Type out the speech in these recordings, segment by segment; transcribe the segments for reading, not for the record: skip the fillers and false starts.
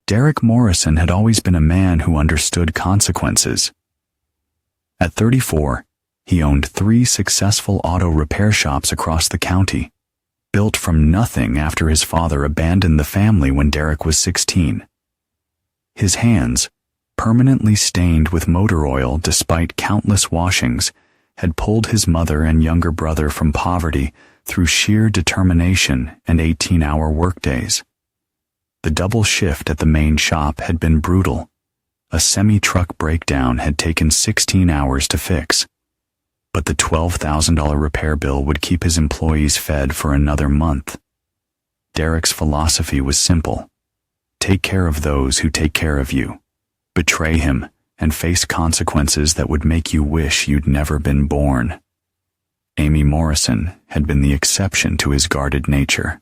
Derek Morrison had always been a man who understood consequences. At 34, he owned 3 successful auto repair shops across the county, built from nothing after his father abandoned the family when Derek was 16. His hands, permanently stained with motor oil despite countless washings, had pulled his mother and younger brother from poverty through sheer determination and 18-hour workdays. The double shift at the main shop had been brutal. A semi-truck breakdown had taken 16 hours to fix. But the $12,000 repair bill would keep his employees fed for another month. Derek's philosophy was simple. Take care of those who take care of you. Betray him and face consequences that would make you wish you'd never been born. Amy Morrison had been the exception to his guarded nature.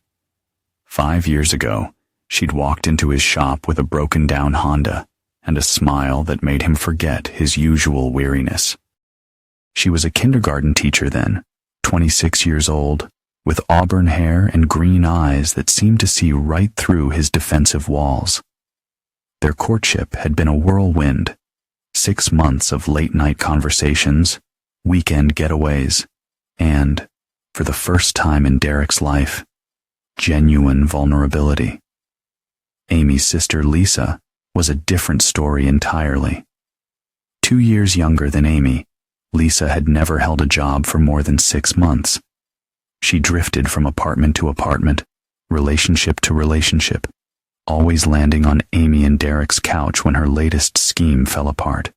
5 years ago, she'd walked into his shop with a broken-down Honda and a smile that made him forget his usual weariness. She was a kindergarten teacher then, 26 years old, with auburn hair and green eyes that seemed to see right through his defensive walls. Their courtship had been a whirlwind. 6 months of late-night conversations, weekend getaways, and, for the first time in Derek's life, genuine vulnerability. Amy's sister Lisa was a different story entirely. 2 years younger than Amy, Lisa had never held a job for more than 6 months. She drifted from apartment to apartment, relationship to relationship, always landing on Amy and Derek's couch when her latest scheme fell apart.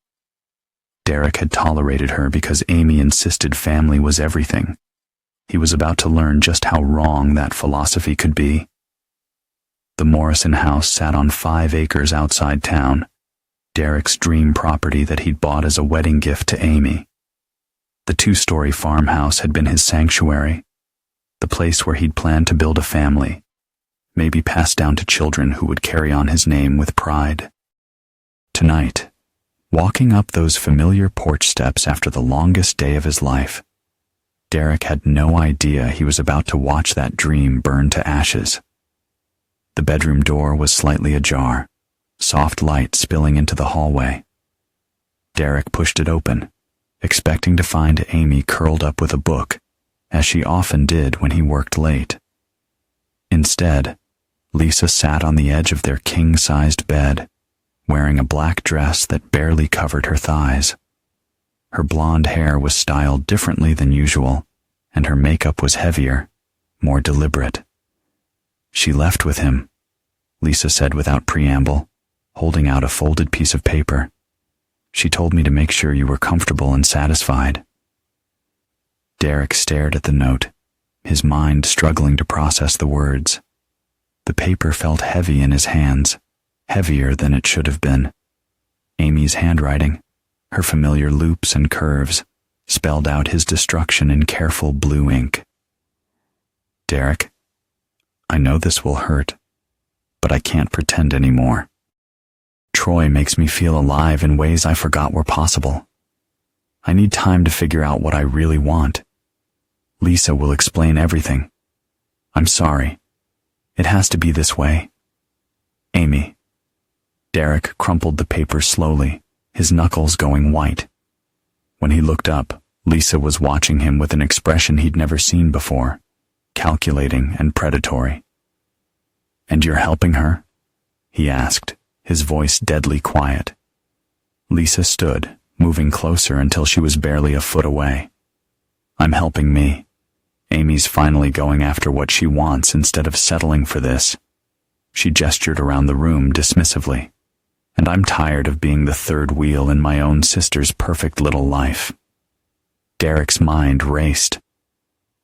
Derek had tolerated her because Amy insisted family was everything. He was about to learn just how wrong that philosophy could be. The Morrison house sat on 5 acres outside town, Derek's dream property that he'd bought as a wedding gift to Amy. The 2-story farmhouse had been his sanctuary, the place where he'd planned to build a family, maybe pass down to children who would carry on his name with pride. Tonight, walking up those familiar porch steps after the longest day of his life, Derek had no idea he was about to watch that dream burn to ashes. The bedroom door was slightly ajar, soft light spilling into the hallway. Derek pushed it open, expecting to find Amy curled up with a book, as she often did when he worked late. Instead, Lisa sat on the edge of their king-sized bed, wearing a black dress that barely covered her thighs. Her blonde hair was styled differently than usual, and her makeup was heavier, more deliberate. She left with him, Lisa said without preamble, holding out a folded piece of paper. She told me to make sure you were comfortable and satisfied. Derek stared at the note, his mind struggling to process the words. The paper felt heavy in his hands, heavier than it should have been. Amy's handwriting, her familiar loops and curves, spelled out his destruction in careful blue ink. Derek, I know this will hurt, but I can't pretend anymore. Troy makes me feel alive in ways I forgot were possible. I need time to figure out what I really want. Lisa will explain everything. I'm sorry. It has to be this way. Amy. Derek crumpled the paper slowly, his knuckles going white. When he looked up, Lisa was watching him with an expression he'd never seen before, calculating and predatory. And you're helping her? He asked, his voice deadly quiet. Lisa stood, moving closer until she was barely a foot away. I'm helping me. Amy's finally going after what she wants instead of settling for this. She gestured around the room dismissively. And I'm tired of being the third wheel in my own sister's perfect little life. Derek's mind raced.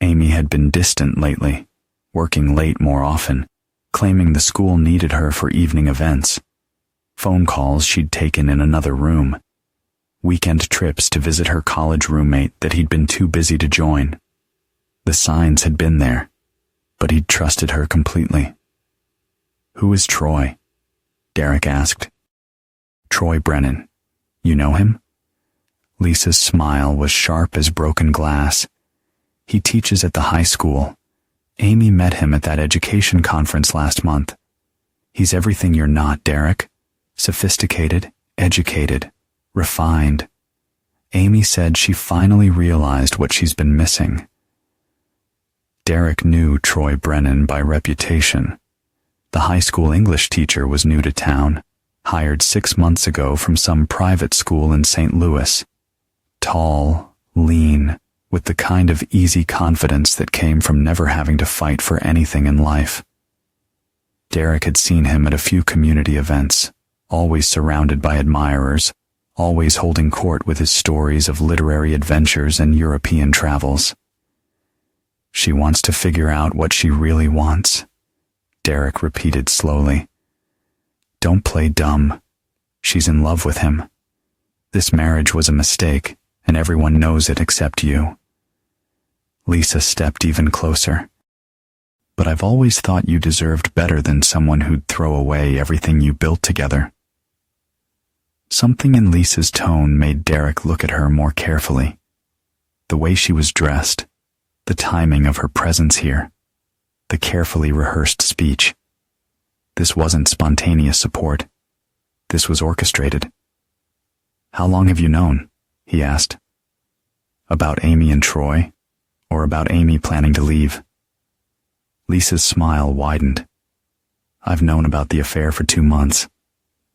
Amy had been distant lately, working late more often, claiming the school needed her for evening events. Phone calls she'd taken in another room. Weekend trips to visit her college roommate that he'd been too busy to join. The signs had been there, but he'd trusted her completely. Who is Troy? Derek asked. Troy Brennan. You know him? Lisa's smile was sharp as broken glass. He teaches at the high school. Amy met him at that education conference last month. He's everything you're not, Derek. Sophisticated, educated, refined. Amy said she finally realized what she's been missing. Derek knew Troy Brennan by reputation. The high school English teacher was new to town, hired 6 months ago from some private school in St. Louis. Tall, lean, with the kind of easy confidence that came from never having to fight for anything in life. Derek had seen him at a few community events, always surrounded by admirers, always holding court with his stories of literary adventures and European travels. She wants to figure out what she really wants, Derek repeated slowly. Don't play dumb. She's in love with him. This marriage was a mistake, and everyone knows it except you. Lisa stepped even closer. But I've always thought you deserved better than someone who'd throw away everything you built together. Something in Lisa's tone made Derek look at her more carefully. The way she was dressed, the timing of her presence here, the carefully rehearsed speech. This wasn't spontaneous support. This was orchestrated. How long have you known? He asked. About Amy and Troy, or about Amy planning to leave? Lisa's smile widened. I've known about the affair for 2 months.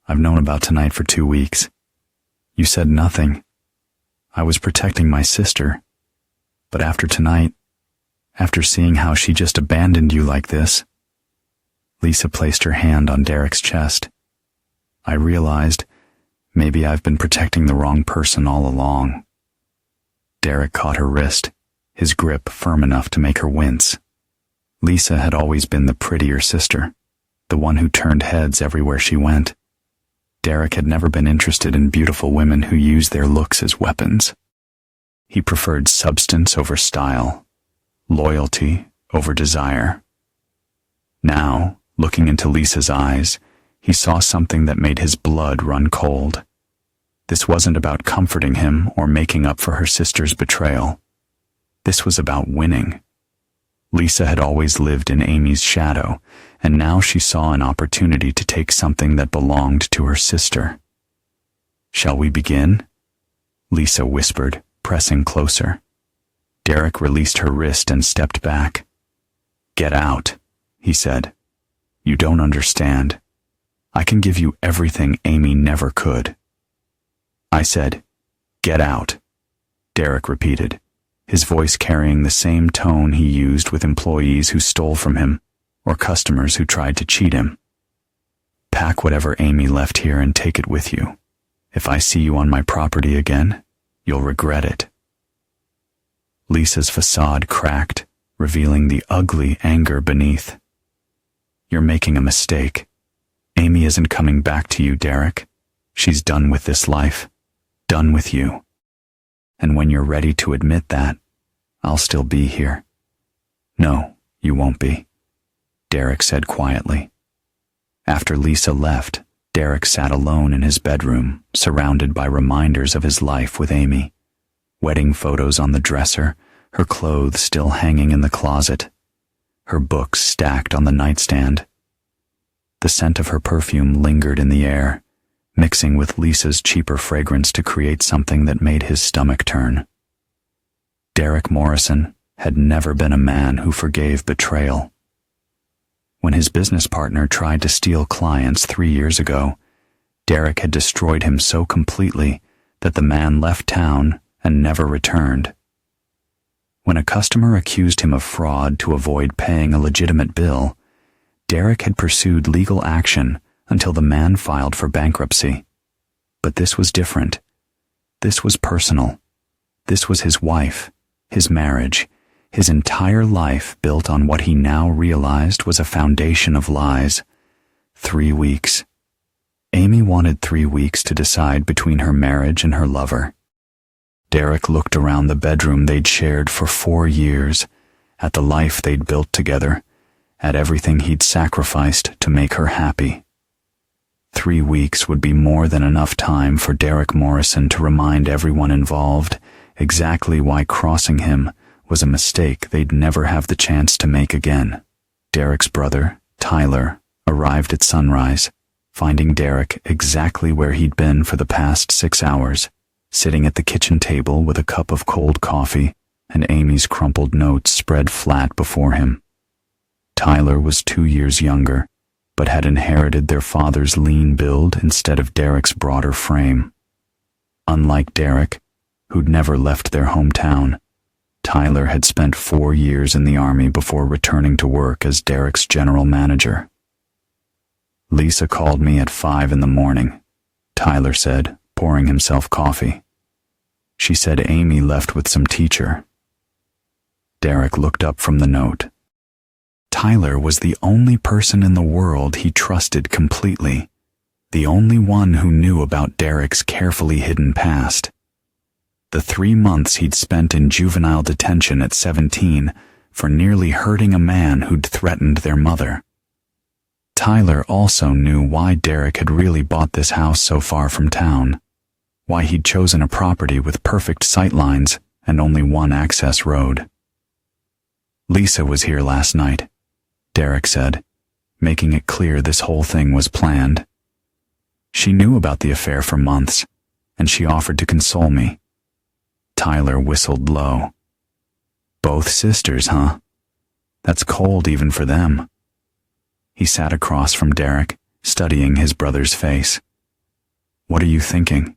I've known about tonight for 2 weeks. You said nothing. I was protecting my sister. But after tonight, after seeing how she just abandoned you like this, Lisa placed her hand on Derek's chest. I realized maybe I've been protecting the wrong person all along. Derek caught her wrist, his grip firm enough to make her wince. Lisa had always been the prettier sister, the one who turned heads everywhere she went. Derek had never been interested in beautiful women who used their looks as weapons. He preferred substance over style, loyalty over desire. Now, looking into Lisa's eyes, he saw something that made his blood run cold. This wasn't about comforting him or making up for her sister's betrayal. This was about winning. Lisa had always lived in Amy's shadow, and now she saw an opportunity to take something that belonged to her sister. Shall we begin? Lisa whispered, pressing closer. Derek released her wrist and stepped back. Get out, he said. You don't understand. I can give you everything Amy never could. I said, get out, Derek repeated, his voice carrying the same tone he used with employees who stole from him or customers who tried to cheat him. Pack whatever Amy left here and take it with you. If I see you on my property again, you'll regret it. Lisa's facade cracked, revealing the ugly anger beneath. You're making a mistake. Amy isn't coming back to you, Derek. She's done with this life. Done with you. And when you're ready to admit that, I'll still be here. No, you won't be, Derek said quietly. After Lisa left, Derek sat alone in his bedroom, surrounded by reminders of his life with Amy. Wedding photos on the dresser, her clothes still hanging in the closet, her books stacked on the nightstand. The scent of her perfume lingered in the air, mixing with Lisa's cheaper fragrance to create something that made his stomach turn. Derek Morrison had never been a man who forgave betrayal. When his business partner tried to steal clients 3 years ago, Derek had destroyed him so completely that the man left town and never returned. When a customer accused him of fraud to avoid paying a legitimate bill, Derek had pursued legal action until the man filed for bankruptcy. But this was different. This was personal. This was his wife, his marriage, his entire life built on what he now realized was a foundation of lies. 3 weeks. Amy wanted 3 weeks to decide between her marriage and her lover. Derek looked around the bedroom they'd shared for 4 years, at the life they'd built together, at everything he'd sacrificed to make her happy. 3 weeks would be more than enough time for Derek Morrison to remind everyone involved exactly why crossing him was a mistake they'd never have the chance to make again. Derek's brother, Tyler, arrived at sunrise, finding Derek exactly where he'd been for the past 6 hours, sitting at the kitchen table with a cup of cold coffee and Amy's crumpled notes spread flat before him. Tyler was 2 years younger, but had inherited their father's lean build instead of Derek's broader frame. Unlike Derek, who'd never left their hometown, Tyler had spent 4 years in the Army before returning to work as Derek's general manager. "Lisa called me at 5 in the morning," Tyler said, pouring himself coffee. "She said Amy left with some teacher." Derek looked up from the note. Tyler was the only person in the world he trusted completely, the only one who knew about Derek's carefully hidden past. The 3 months he'd spent in juvenile detention at 17 for nearly hurting a man who'd threatened their mother. Tyler also knew why Derek had really bought this house so far from town, why he'd chosen a property with perfect sightlines and only one access road. "Lisa was here last night," Derek said, making it clear this whole thing was planned. "She knew about the affair for months, and she offered to console me." Tyler whistled low. "Both sisters, huh? That's cold even for them." He sat across from Derek, studying his brother's face. "What are you thinking?"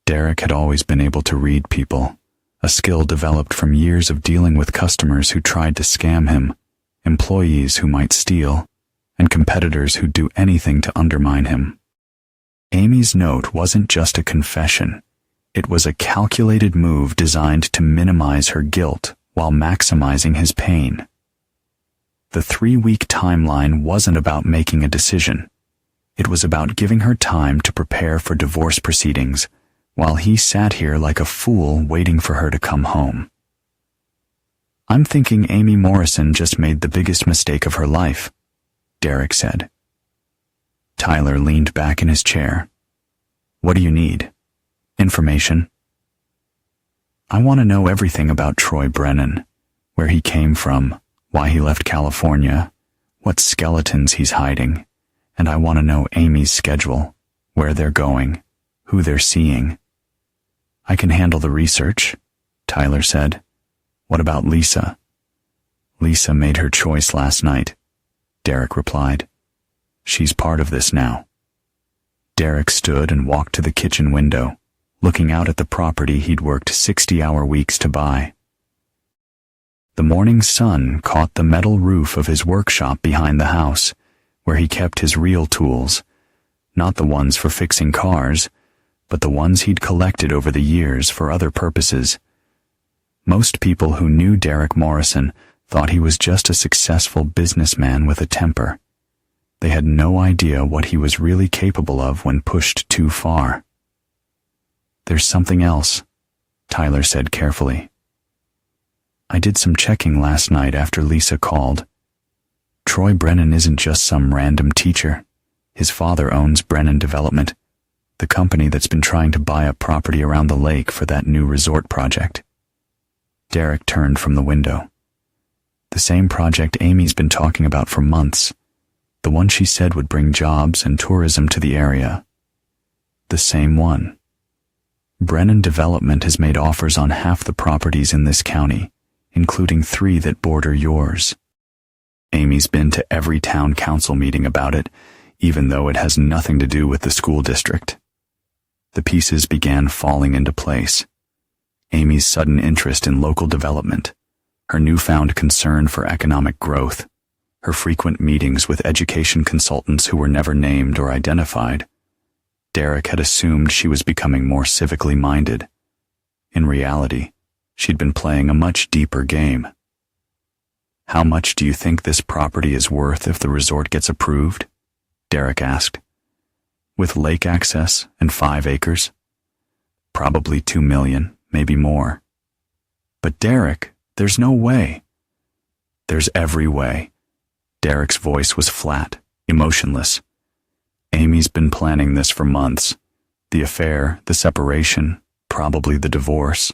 Derek had always been able to read people, a skill developed from years of dealing with customers who tried to scam him, employees who might steal, and competitors who'd do anything to undermine him. Amy's note wasn't just a confession. It was a calculated move designed to minimize her guilt while maximizing his pain. The 3-week timeline wasn't about making a decision. It was about giving her time to prepare for divorce proceedings, while he sat here like a fool waiting for her to come home. "I'm thinking Amy Morrison just made the biggest mistake of her life," Derek said. Tyler leaned back in his chair. "What do you need? Information?" "I want to know everything about Troy Brennan, where he came from, why he left California, what skeletons he's hiding, and I want to know Amy's schedule, where they're going, who they're seeing." "I can handle the research," Tyler said. "What about Lisa?" "Lisa made her choice last night," Derek replied. "She's part of this now." Derek stood and walked to the kitchen window, looking out at the property he'd worked 60-hour weeks to buy. The morning sun caught the metal roof of his workshop behind the house, where he kept his real tools, not the ones for fixing cars, but the ones he'd collected over the years for other purposes. Most people who knew Derek Morrison thought he was just a successful businessman with a temper. They had no idea what he was really capable of when pushed too far. "There's something else," Tyler said carefully. "I did some checking last night after Lisa called. Troy Brennan isn't just some random teacher. His father owns Brennan Development, the company that's been trying to buy up property around the lake for that new resort project." Derek turned from the window. "The same project Amy's been talking about for months. The one she said would bring jobs and tourism to the area. The same one. Brennan Development has made offers on half the properties in this county, including 3 that border yours. Amy's been to every town council meeting about it, even though it has nothing to do with the school district." The pieces began falling into place. Amy's sudden interest in local development, her newfound concern for economic growth, her frequent meetings with education consultants who were never named or identified. Derek had assumed she was becoming more civically minded. In reality, she'd been playing a much deeper game. "How much do you think this property is worth if the resort gets approved?" Derek asked. "With lake access and 5 acres? Probably 2 million, maybe more." "But Derek, there's no way." "There's every way." Derek's voice was flat, emotionless. "Amy's been planning this for months. The affair, the separation, probably the divorce.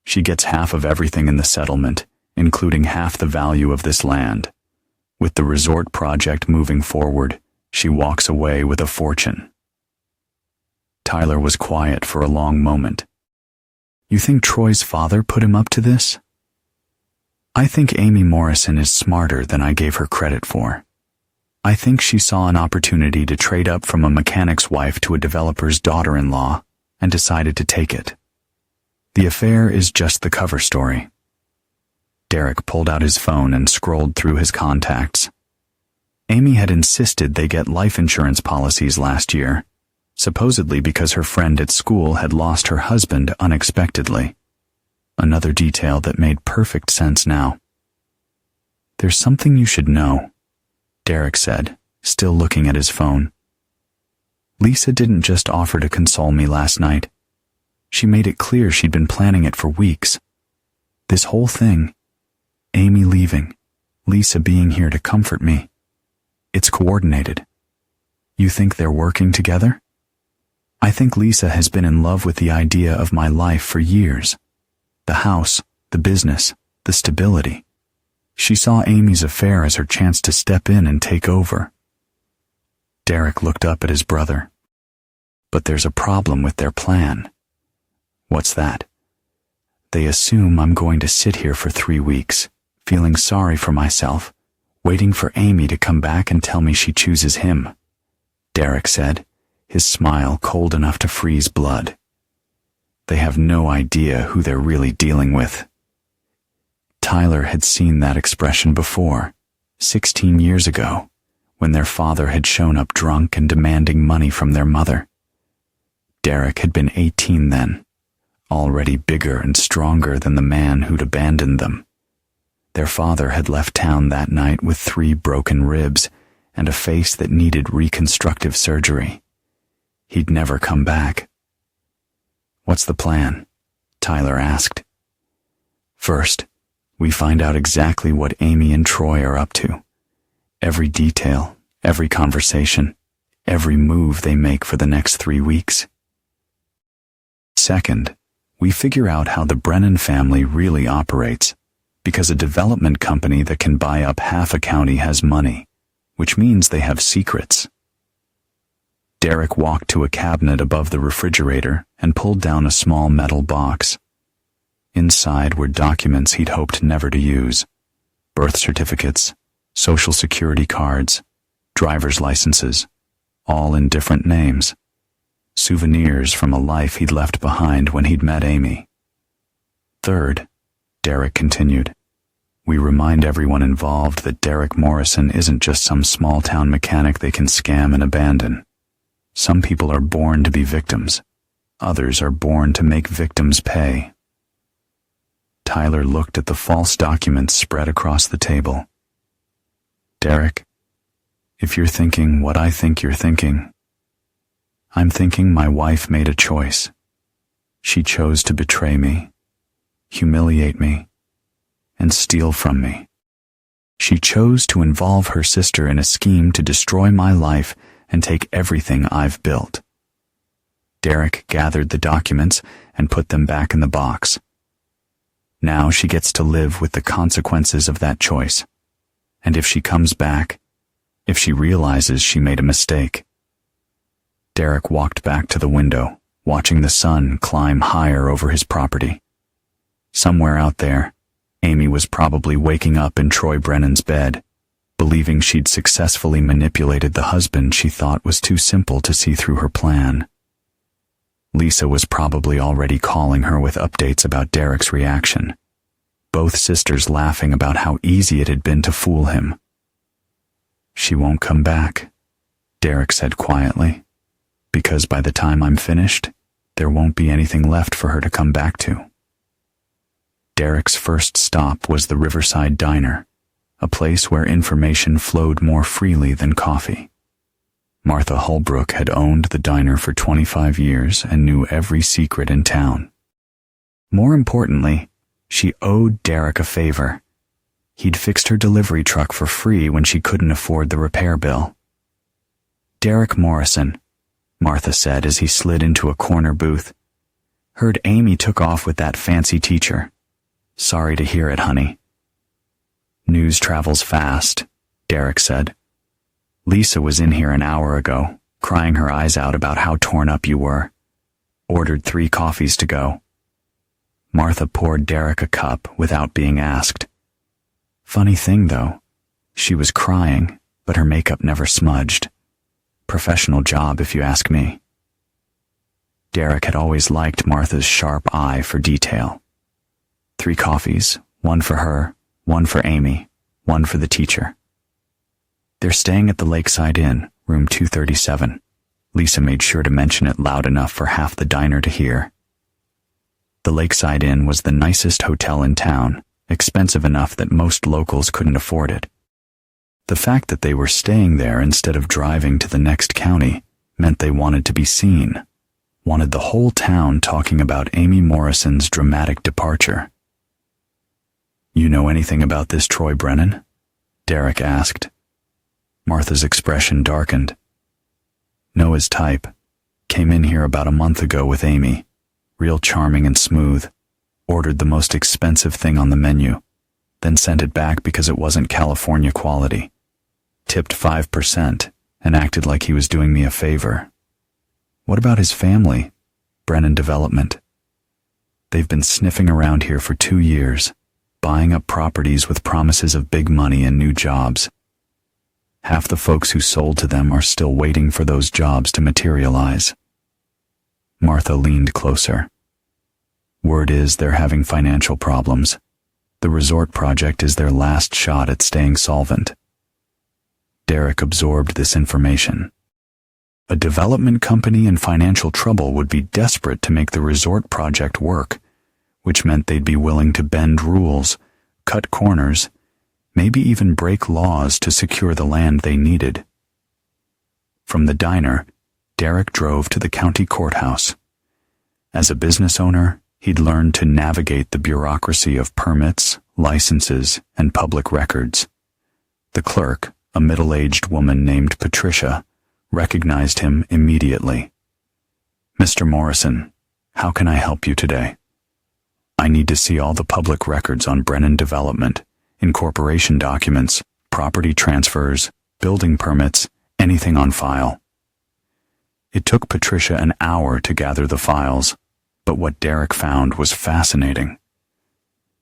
She gets half of everything in the settlement, including half the value of this land. With the resort project moving forward, she walks away with a fortune. Tyler was quiet for a long moment. You think Troy's father put him up to this? I think Amy Morrison is smarter than I gave her credit for. I think she saw an opportunity to trade up from a mechanic's wife to a developer's daughter-in-law and decided to take it. The affair is just the cover story. Derek pulled out his phone and scrolled through his contacts. Amy had insisted they get life insurance policies last year, supposedly because her friend at school had lost her husband unexpectedly. Another detail that made perfect sense now. There's something you should know, Derek said, still looking at his phone. Lisa didn't just offer to console me last night. She made it clear she'd been planning it for weeks. This whole thing, Amy leaving, Lisa being here to comfort me, it's coordinated. You think they're working together? I think Lisa has been in love with the idea of my life for years. The house, the business, the stability. She saw Amy's affair as her chance to step in and take over. Derek looked up at his brother. But there's a problem with their plan. What's that? They assume I'm going to sit here for 3 weeks, feeling sorry for myself, waiting for Amy to come back and tell me she chooses him, Derek said, his smile cold enough to freeze blood. They have no idea who they're really dealing with. Tyler had seen that expression before, 16 years ago, when their father had shown up drunk and demanding money from their mother. Derek had been 18 then, already bigger and stronger than the man who'd abandoned them. Their father had left town that night with 3 broken ribs and a face that needed reconstructive surgery. He'd never come back. What's the plan? Tyler asked. First, we find out exactly what Amy and Troy are up to. Every detail, every conversation, every move they make for the next 3 weeks. Second, we figure out how the Brennan family really operates, because a development company that can buy up half a county has money, which means they have secrets. Derek walked to a cabinet above the refrigerator and pulled down a small metal box. Inside were documents he'd hoped never to use: birth certificates, social security cards, driver's licenses, all in different names. Souvenirs from a life he'd left behind when he'd met Amy. Third, Derek continued, we remind everyone involved that Derek Morrison isn't just some small-town mechanic they can scam and abandon. Some people are born to be victims. Others are born to make victims pay. Tyler looked at the false documents spread across the table. Derek, if you're thinking what I think you're thinking, I'm thinking my wife made a choice. She chose to betray me, humiliate me, and steal from me. She chose to involve her sister in a scheme to destroy my life and take everything I've built. Derek gathered the documents and put them back in the box. Now she gets to live with the consequences of that choice. And if she comes back, if she realizes she made a mistake. Derek walked back to the window, watching the sun climb higher over his property. Somewhere out there, Amy was probably waking up in Troy Brennan's bed, believing she'd successfully manipulated the husband she thought was too simple to see through her plan. Lisa was probably already calling her with updates about Derek's reaction, both sisters laughing about how easy it had been to fool him. She won't come back, Derek said quietly, because by the time I'm finished, there won't be anything left for her to come back to. Derek's first stop was the Riverside Diner, a place where information flowed more freely than coffee. Martha Holbrook had owned the diner for 25 years and knew every secret in town. More importantly, she owed Derek a favor. He'd fixed her delivery truck for free when she couldn't afford the repair bill. Derek Morrison, Martha said as he slid into a corner booth. Heard Amy took off with that fancy teacher. Sorry to hear it, honey. News travels fast, Derek said. Lisa was in here an hour ago, crying her eyes out about how torn up you were. Ordered 3 coffees to go. Martha poured Derek a cup without being asked. Funny thing, though, she was crying, but her makeup never smudged. Professional job, if you ask me. Derek had always liked Martha's sharp eye for detail. 3 coffees, 1 for her, 1 for Amy, 1 for the teacher. They're staying at the Lakeside Inn, room 237. Lisa made sure to mention it loud enough for half the diner to hear. The Lakeside Inn was the nicest hotel in town, expensive enough that most locals couldn't afford it. The fact that they were staying there instead of driving to the next county meant they wanted to be seen, wanted the whole town talking about Amy Morrison's dramatic departure. You know anything about this Troy Brennan? Derek asked. Martha's expression darkened. Know his type. Came in here about a month ago with Amy. Real charming and smooth. Ordered the most expensive thing on the menu, then sent it back because it wasn't California quality. Tipped 5% and acted like he was doing me a favor. What about his family? Brennan Development. They've been sniffing around here for 2 years, buying up properties with promises of big money and new jobs. Half the folks who sold to them are still waiting for those jobs to materialize. Martha leaned closer. Word is they're having financial problems. The resort project is their last shot at staying solvent. Derek absorbed this information. A development company in financial trouble would be desperate to make the resort project work, which meant they'd be willing to bend rules, cut corners, maybe even break laws to secure the land they needed. From the diner, Derek drove to the county courthouse. As a business owner, he'd learned to navigate the bureaucracy of permits, licenses, and public records. The clerk, a middle-aged woman named Patricia, recognized him immediately. Mr. Morrison, how can I help you today? I need to see all the public records on Brennan Development, incorporation documents, property transfers, building permits, anything on file. It took Patricia an hour to gather the files, but what Derek found was fascinating.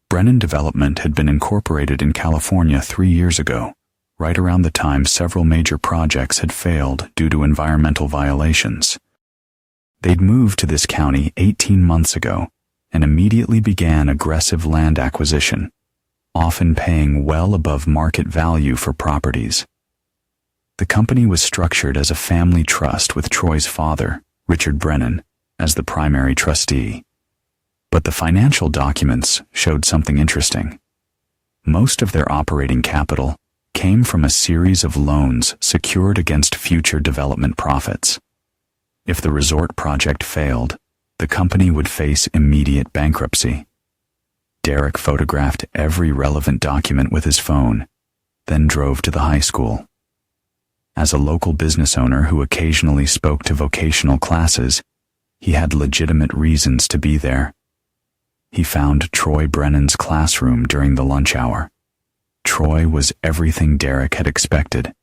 Brennan Development had been incorporated in California 3 years ago, right around the time several major projects had failed due to environmental violations. They'd moved to this county 18 months ago and immediately began aggressive land acquisition, often paying well above market value for properties. The company was structured as a family trust with Troy's father, Richard Brennan, as the primary trustee. But the financial documents showed something interesting. Most of their operating capital came from a series of loans secured against future development profits. If the resort project failed, the company would face immediate bankruptcy. Derek photographed every relevant document with his phone, then drove to the high school. As a local business owner who occasionally spoke to vocational classes, he had legitimate reasons to be there. He found Troy Brennan's classroom during the lunch hour. Troy was everything Derek had expected.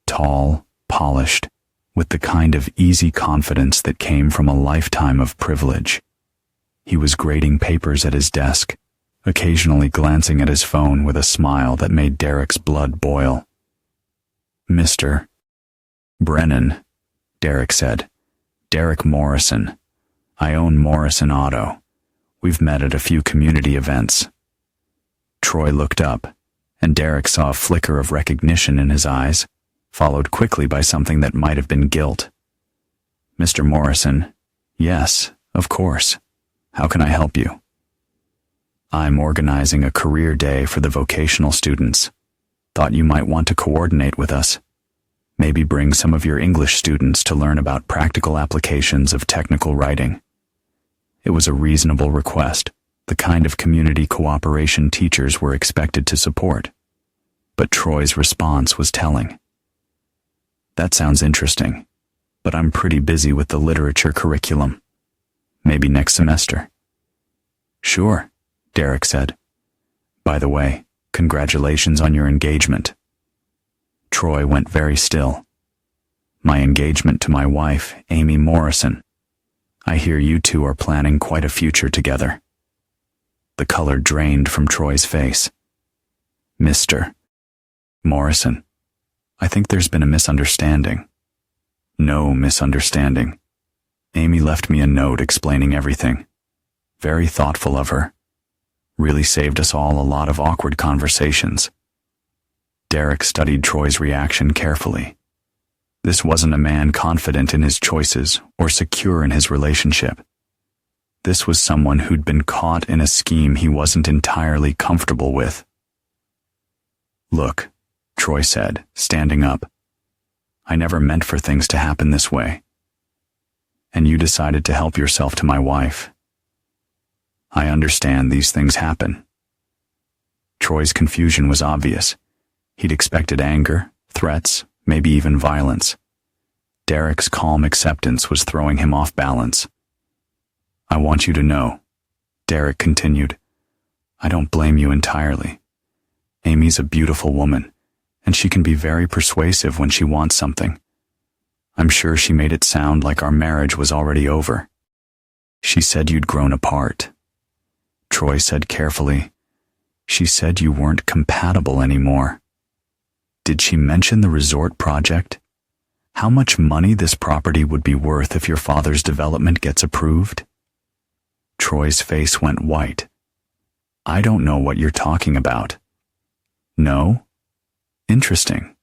Tall, polished, with the kind of easy confidence that came from a lifetime of privilege. He was grading papers at his desk, occasionally glancing at his phone with a smile that made Derek's blood boil. Mr. Brennan, Derek said. Derek Morrison. I own Morrison Auto. We've met at a few community events. Troy looked up, and Derek saw a flicker of recognition in his eyes, followed quickly by something that might have been guilt. Mr. Morrison, yes, of course. How can I help you? I'm organizing a career day for the vocational students. Thought you might want to coordinate with us. Maybe bring some of your English students to learn about practical applications of technical writing. It was a reasonable request, the kind of community cooperation teachers were expected to support. But Troy's response was telling. That sounds interesting, but I'm pretty busy with the literature curriculum. Maybe next semester. Sure, Derek said. By the way, congratulations on your engagement. Troy went very still. My engagement to my wife, Amy Morrison. I hear you two are planning quite a future together. The color drained from Troy's face. Mr. Morrison, I think there's been a misunderstanding. No misunderstanding. Amy left me a note explaining everything. Very thoughtful of her. Really saved us all a lot of awkward conversations. Derek studied Troy's reaction carefully. This wasn't a man confident in his choices or secure in his relationship. This was someone who'd been caught in a scheme he wasn't entirely comfortable with. Look, Troy said, standing up. I never meant for things to happen this way. And you decided to help yourself to my wife. I understand these things happen. Troy's confusion was obvious. He'd expected anger, threats, maybe even violence. Derek's calm acceptance was throwing him off balance. I want you to know, Derek continued, I don't blame you entirely. Amy's a beautiful woman, and she can be very persuasive when she wants something. I'm sure she made it sound like our marriage was already over. She said you'd grown apart. Troy said carefully, she said you weren't compatible anymore. Did she mention the resort project? How much money this property would be worth if your father's development gets approved? Troy's face went white. I don't know what you're talking about. No? Interesting.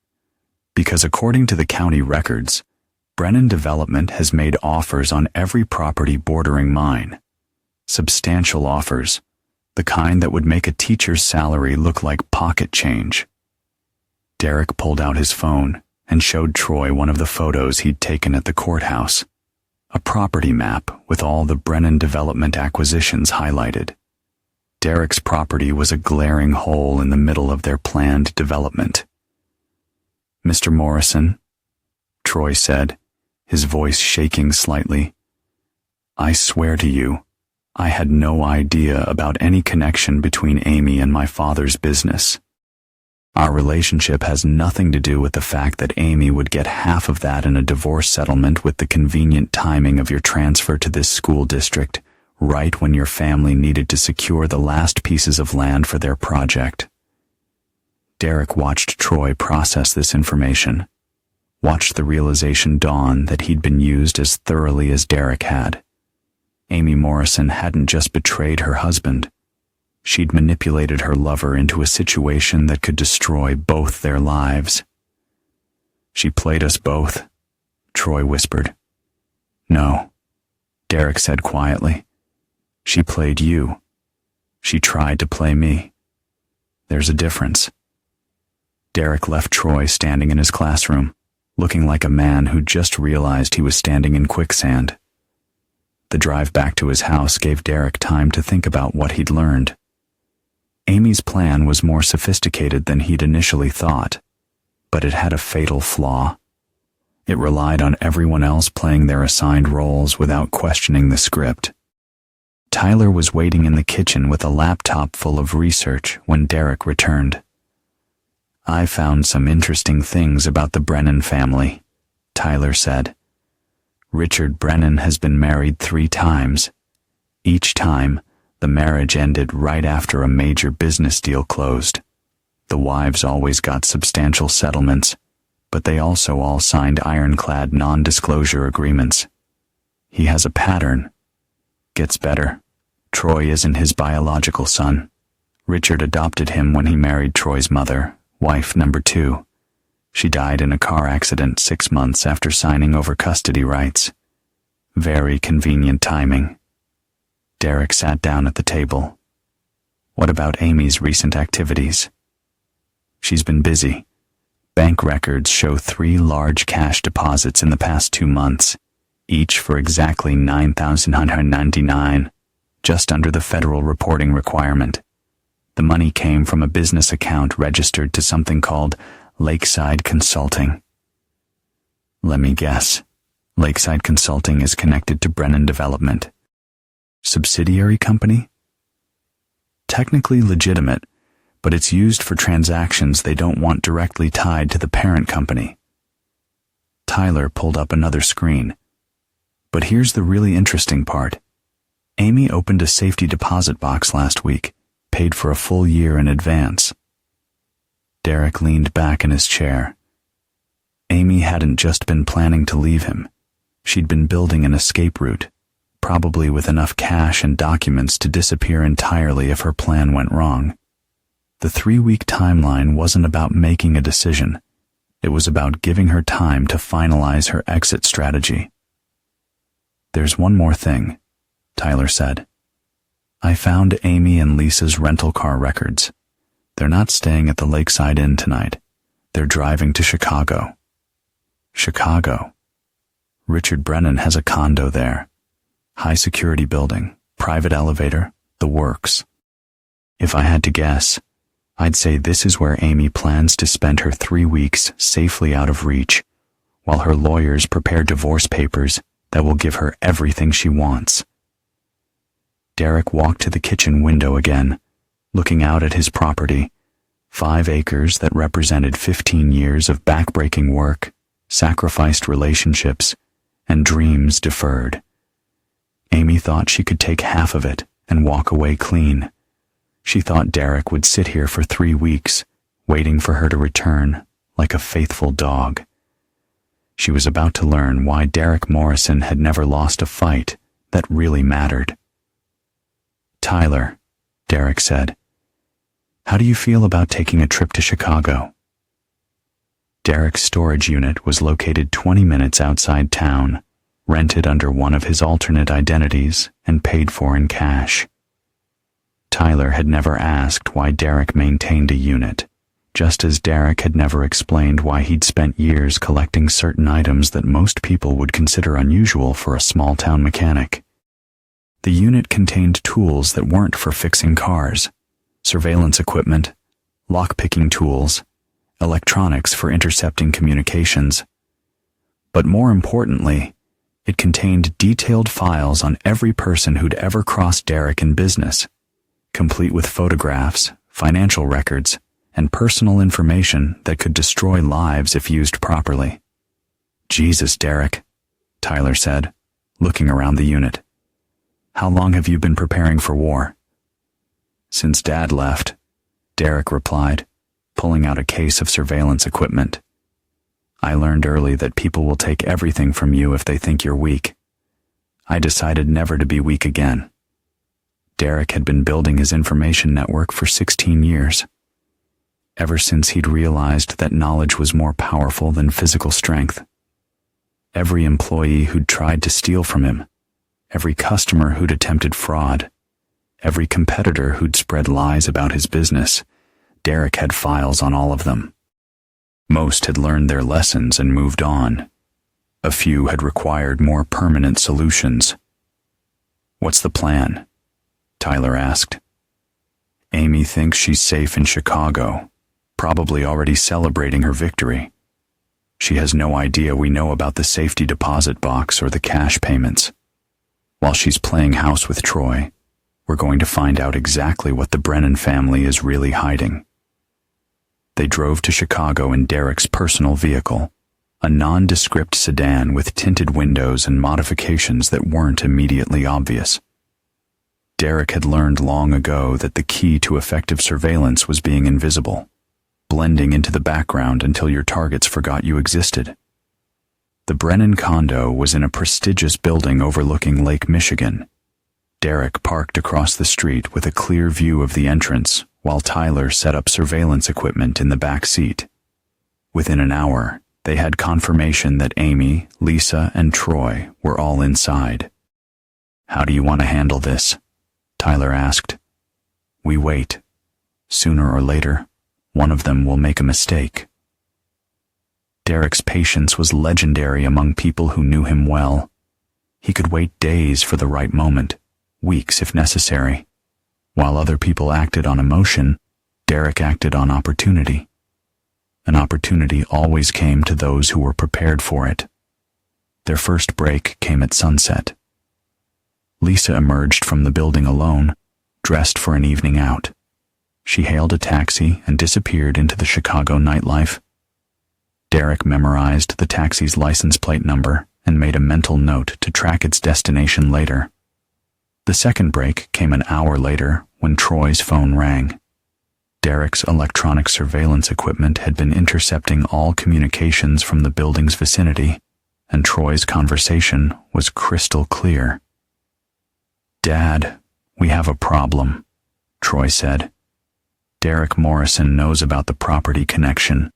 Because according to the county records, Brennan Development has made offers on every property bordering mine. Substantial offers, the kind that would make a teacher's salary look like pocket change. Derek pulled out his phone and showed Troy one of the photos he'd taken at the courthouse, a property map with all the Brennan Development acquisitions highlighted. Derek's property was a glaring hole in the middle of their planned development. Mr. Morrison, Troy said, his voice shaking slightly, I swear to you, I had no idea about any connection between Amy and my father's business. Our relationship has nothing to do with the fact that Amy would get half of that in a divorce settlement with the convenient timing of your transfer to this school district, right when your family needed to secure the last pieces of land for their project. Derek watched Troy process this information, watched the realization dawn that he'd been used as thoroughly as Derek had. Amy Morrison hadn't just betrayed her husband. She'd manipulated her lover into a situation that could destroy both their lives. She played us both, Troy whispered. No, Derek said quietly. She played you. She tried to play me. There's a difference. Derek left Troy standing in his classroom, looking like a man who just realized he was standing in quicksand. The drive back to his house gave Derek time to think about what he'd learned. Amy's plan was more sophisticated than he'd initially thought, but it had a fatal flaw. It relied on everyone else playing their assigned roles without questioning the script. Tyler was waiting in the kitchen with a laptop full of research when Derek returned. I found some interesting things about the Brennan family, Tyler said. Richard Brennan has been married 3 times. Each time, the marriage ended right after a major business deal closed. The wives always got substantial settlements, but they also all signed ironclad non-disclosure agreements. He has a pattern. Gets better. Troy isn't his biological son. Richard adopted him when he married Troy's mother, wife number 2. She died in a car accident 6 months after signing over custody rights. Very convenient timing. Derek sat down at the table. What about Amy's recent activities? She's been busy. Bank records show 3 large cash deposits in the past 2 months, each for exactly $9,999, just under the federal reporting requirement. The money came from a business account registered to something called Lakeside Consulting. Let me guess. Lakeside Consulting is connected to Brennan Development. Subsidiary company? Technically legitimate, but it's used for transactions they don't want directly tied to the parent company. Tyler pulled up another screen. But here's the really interesting part. Amy opened a safety deposit box last week, paid for a full year in advance. Derek leaned back in his chair. Amy hadn't just been planning to leave him. She'd been building an escape route, probably with enough cash and documents to disappear entirely if her plan went wrong. The 3-week timeline wasn't about making a decision. It was about giving her time to finalize her exit strategy. "There's one more thing," Tyler said. "I found Amy and Lisa's rental car records. They're not staying at the Lakeside Inn tonight. They're driving to Chicago." Chicago. Richard Brennan has a condo there. High security building, private elevator, the works. If I had to guess, I'd say this is where Amy plans to spend her 3 weeks safely out of reach, while her lawyers prepare divorce papers that will give her everything she wants. Derek walked to the kitchen window again, looking out at his property, 5 acres that represented 15 years of backbreaking work, sacrificed relationships, and dreams deferred. Amy thought she could take half of it and walk away clean. She thought Derek would sit here for 3 weeks, waiting for her to return, like a faithful dog. She was about to learn why Derek Morrison had never lost a fight that really mattered. "Tyler," Derek said, "how do you feel about taking a trip to Chicago?" Derek's storage unit was located 20 minutes outside town, rented under one of his alternate identities, and paid for in cash. Tyler had never asked why Derek maintained a unit, just as Derek had never explained why he'd spent years collecting certain items that most people would consider unusual for a small-town mechanic. The unit contained tools that weren't for fixing cars, surveillance equipment, lock-picking tools, electronics for intercepting communications. But more importantly, it contained detailed files on every person who'd ever crossed Derek in business, complete with photographs, financial records, and personal information that could destroy lives if used properly. "Jesus, Derek," Tyler said, looking around the unit. "How long have you been preparing for war?" "Since Dad left," Derek replied, pulling out a case of surveillance equipment. "I learned early that people will take everything from you if they think you're weak. I decided never to be weak again." Derek had been building his information network for 16 years. Ever since he'd realized that knowledge was more powerful than physical strength. Every employee who'd tried to steal from him, every customer who'd attempted fraud, every competitor who'd spread lies about his business, Derek had files on all of them. Most had learned their lessons and moved on. A few had required more permanent solutions. "What's the plan?" Tyler asked. "Amy thinks she's safe in Chicago, probably already celebrating her victory. She has no idea we know about the safety deposit box or the cash payments. While she's playing house with Troy, we're going to find out exactly what the Brennan family is really hiding." They drove to Chicago in Derek's personal vehicle, a nondescript sedan with tinted windows and modifications that weren't immediately obvious. Derek had learned long ago that the key to effective surveillance was being invisible, blending into the background until your targets forgot you existed. The Brennan condo was in a prestigious building overlooking Lake Michigan. Derek parked across the street with a clear view of the entrance, while Tyler set up surveillance equipment in the back seat. Within an hour, they had confirmation that Amy, Lisa, and Troy were all inside. "How do you want to handle this?" Tyler asked. "We wait. Sooner or later, one of them will make a mistake." Derek's patience was legendary among people who knew him well. He could wait days for the right moment, weeks if necessary. While other people acted on emotion, Derek acted on opportunity. An opportunity always came to those who were prepared for it. Their first break came at sunset. Lisa emerged from the building alone, dressed for an evening out. She hailed a taxi and disappeared into the Chicago nightlife. Derek memorized the taxi's license plate number and made a mental note to track its destination later. The second break came an hour later when Troy's phone rang. Derek's electronic surveillance equipment had been intercepting all communications from the building's vicinity, and Troy's conversation was crystal clear. "Dad, we have a problem," Troy said. "Derek Morrison knows about the property connection.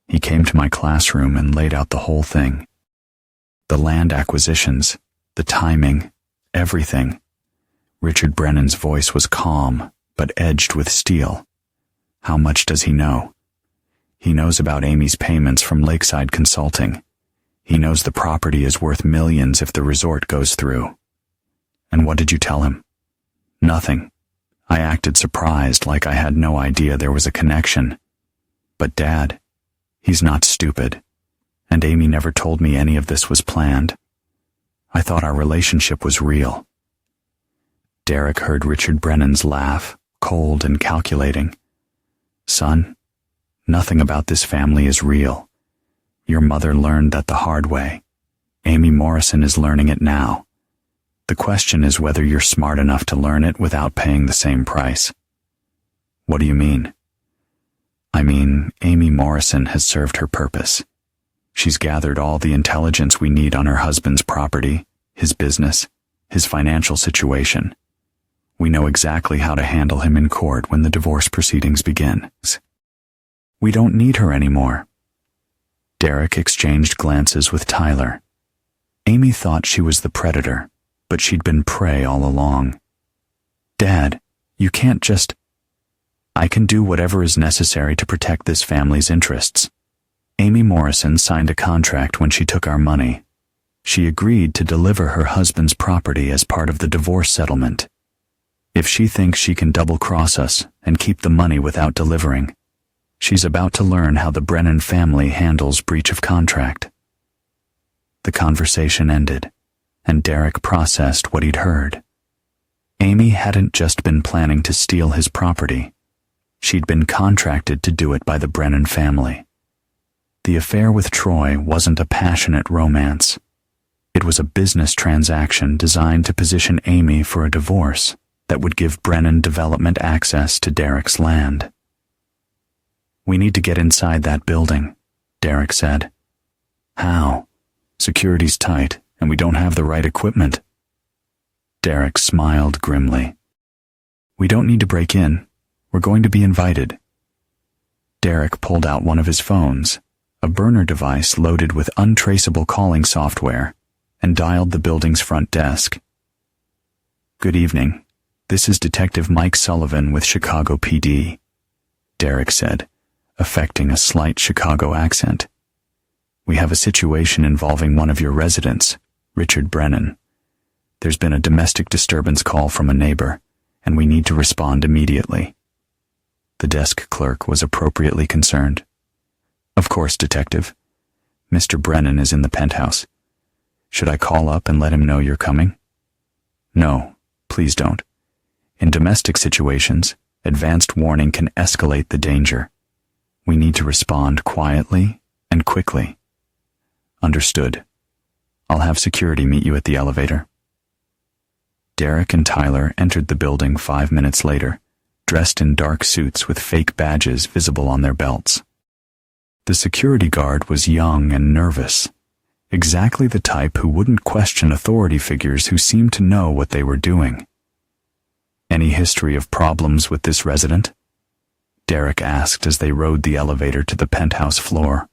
He came to my classroom and laid out the whole thing. The land acquisitions, the timing, everything." Richard Brennan's voice was calm, but edged with steel. "How much does he know?" "He knows about Amy's payments from Lakeside Consulting. He knows the property is worth millions if the resort goes through." "And what did you tell him?" "Nothing. I acted surprised, like I had no idea there was a connection. But Dad, he's not stupid. And Amy never told me any of this was planned. I thought our relationship was real." Derek heard Richard Brennan's laugh, cold and calculating. "Son, nothing about this family is real. Your mother learned that the hard way. Amy Morrison is learning it now. The question is whether you're smart enough to learn it without paying the same price." "What do you mean?" "I mean, Amy Morrison has served her purpose. She's gathered all the intelligence we need on her husband's property, his business, his financial situation. We know exactly how to handle him in court when the divorce proceedings begin. We don't need her anymore." Derek exchanged glances with Tyler. Amy thought she was the predator, but she'd been prey all along. "Dad, you can't just—" "I can do whatever is necessary to protect this family's interests. Amy Morrison signed a contract when she took our money. She agreed to deliver her husband's property as part of the divorce settlement. If she thinks she can double-cross us and keep the money without delivering, she's about to learn how the Brennan family handles breach of contract." The conversation ended, and Derek processed what he'd heard. Amy hadn't just been planning to steal his property. She'd been contracted to do it by the Brennan family. The affair with Troy wasn't a passionate romance. It was a business transaction designed to position Amy for a divorce that would give Brennan development access to Derek's land. "We need to get inside that building," Derek said. "How? Security's tight, and we don't have the right equipment." Derek smiled grimly. "We don't need to break in. We're going to be invited." Derek pulled out one of his phones, a burner device loaded with untraceable calling software, and dialed the building's front desk. "Good evening. This is Detective Mike Sullivan with Chicago PD," Derek said, affecting a slight Chicago accent. "We have a situation involving one of your residents, Richard Brennan. There's been a domestic disturbance call from a neighbor, and we need to respond immediately." The desk clerk was appropriately concerned. "Of course, Detective. Mr. Brennan is in the penthouse. Should I call up and let him know you're coming?" "No, please don't. In domestic situations, advanced warning can escalate the danger. We need to respond quietly and quickly." "Understood. I'll have security meet you at the elevator." Derek and Tyler entered the building 5 minutes later, dressed in dark suits with fake badges visible on their belts. The security guard was young and nervous, exactly the type who wouldn't question authority figures who seemed to know what they were doing. "Any history of problems with this resident?" Derek asked as they rode the elevator to the penthouse floor.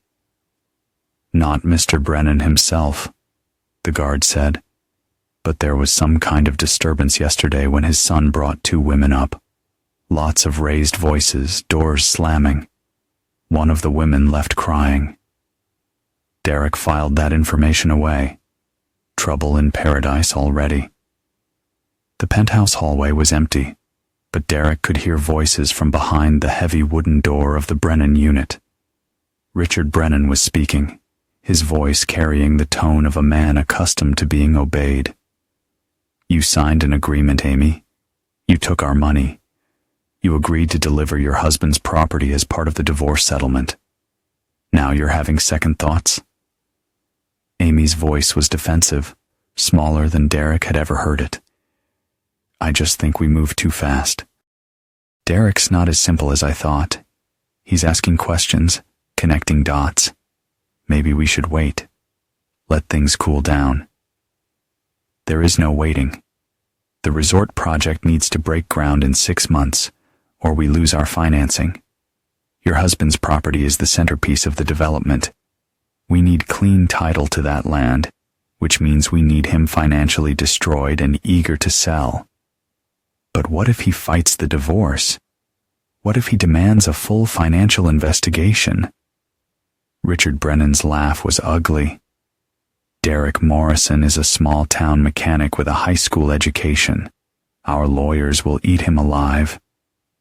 "Not Mr. Brennan himself," the guard said, "but there was some kind of disturbance yesterday when his son brought 2 women up. Lots of raised voices, doors slamming. One of the women left crying." Derek filed that information away. Trouble in paradise already. The penthouse hallway was empty, but Derek could hear voices from behind the heavy wooden door of the Brennan unit. Richard Brennan was speaking, his voice carrying the tone of a man accustomed to being obeyed. "You signed an agreement, Amy. You took our money. You agreed to deliver your husband's property as part of the divorce settlement. Now you're having second thoughts? Amy's voice was defensive, smaller than Derek had ever heard it. I just think we moved too fast. Derek's not as simple as I thought. He's asking questions, connecting dots. Maybe we should wait. Let things cool down. There is no waiting. The resort project needs to break ground in 6 months, or we lose our financing. Your husband's property is the centerpiece of the development. We need clean title to that land, which means we need him financially destroyed and eager to sell. But what if he fights the divorce? What if he demands a full financial investigation? Richard Brennan's laugh was ugly. Derek Morrison is a small-town mechanic with a high school education. Our lawyers will eat him alive.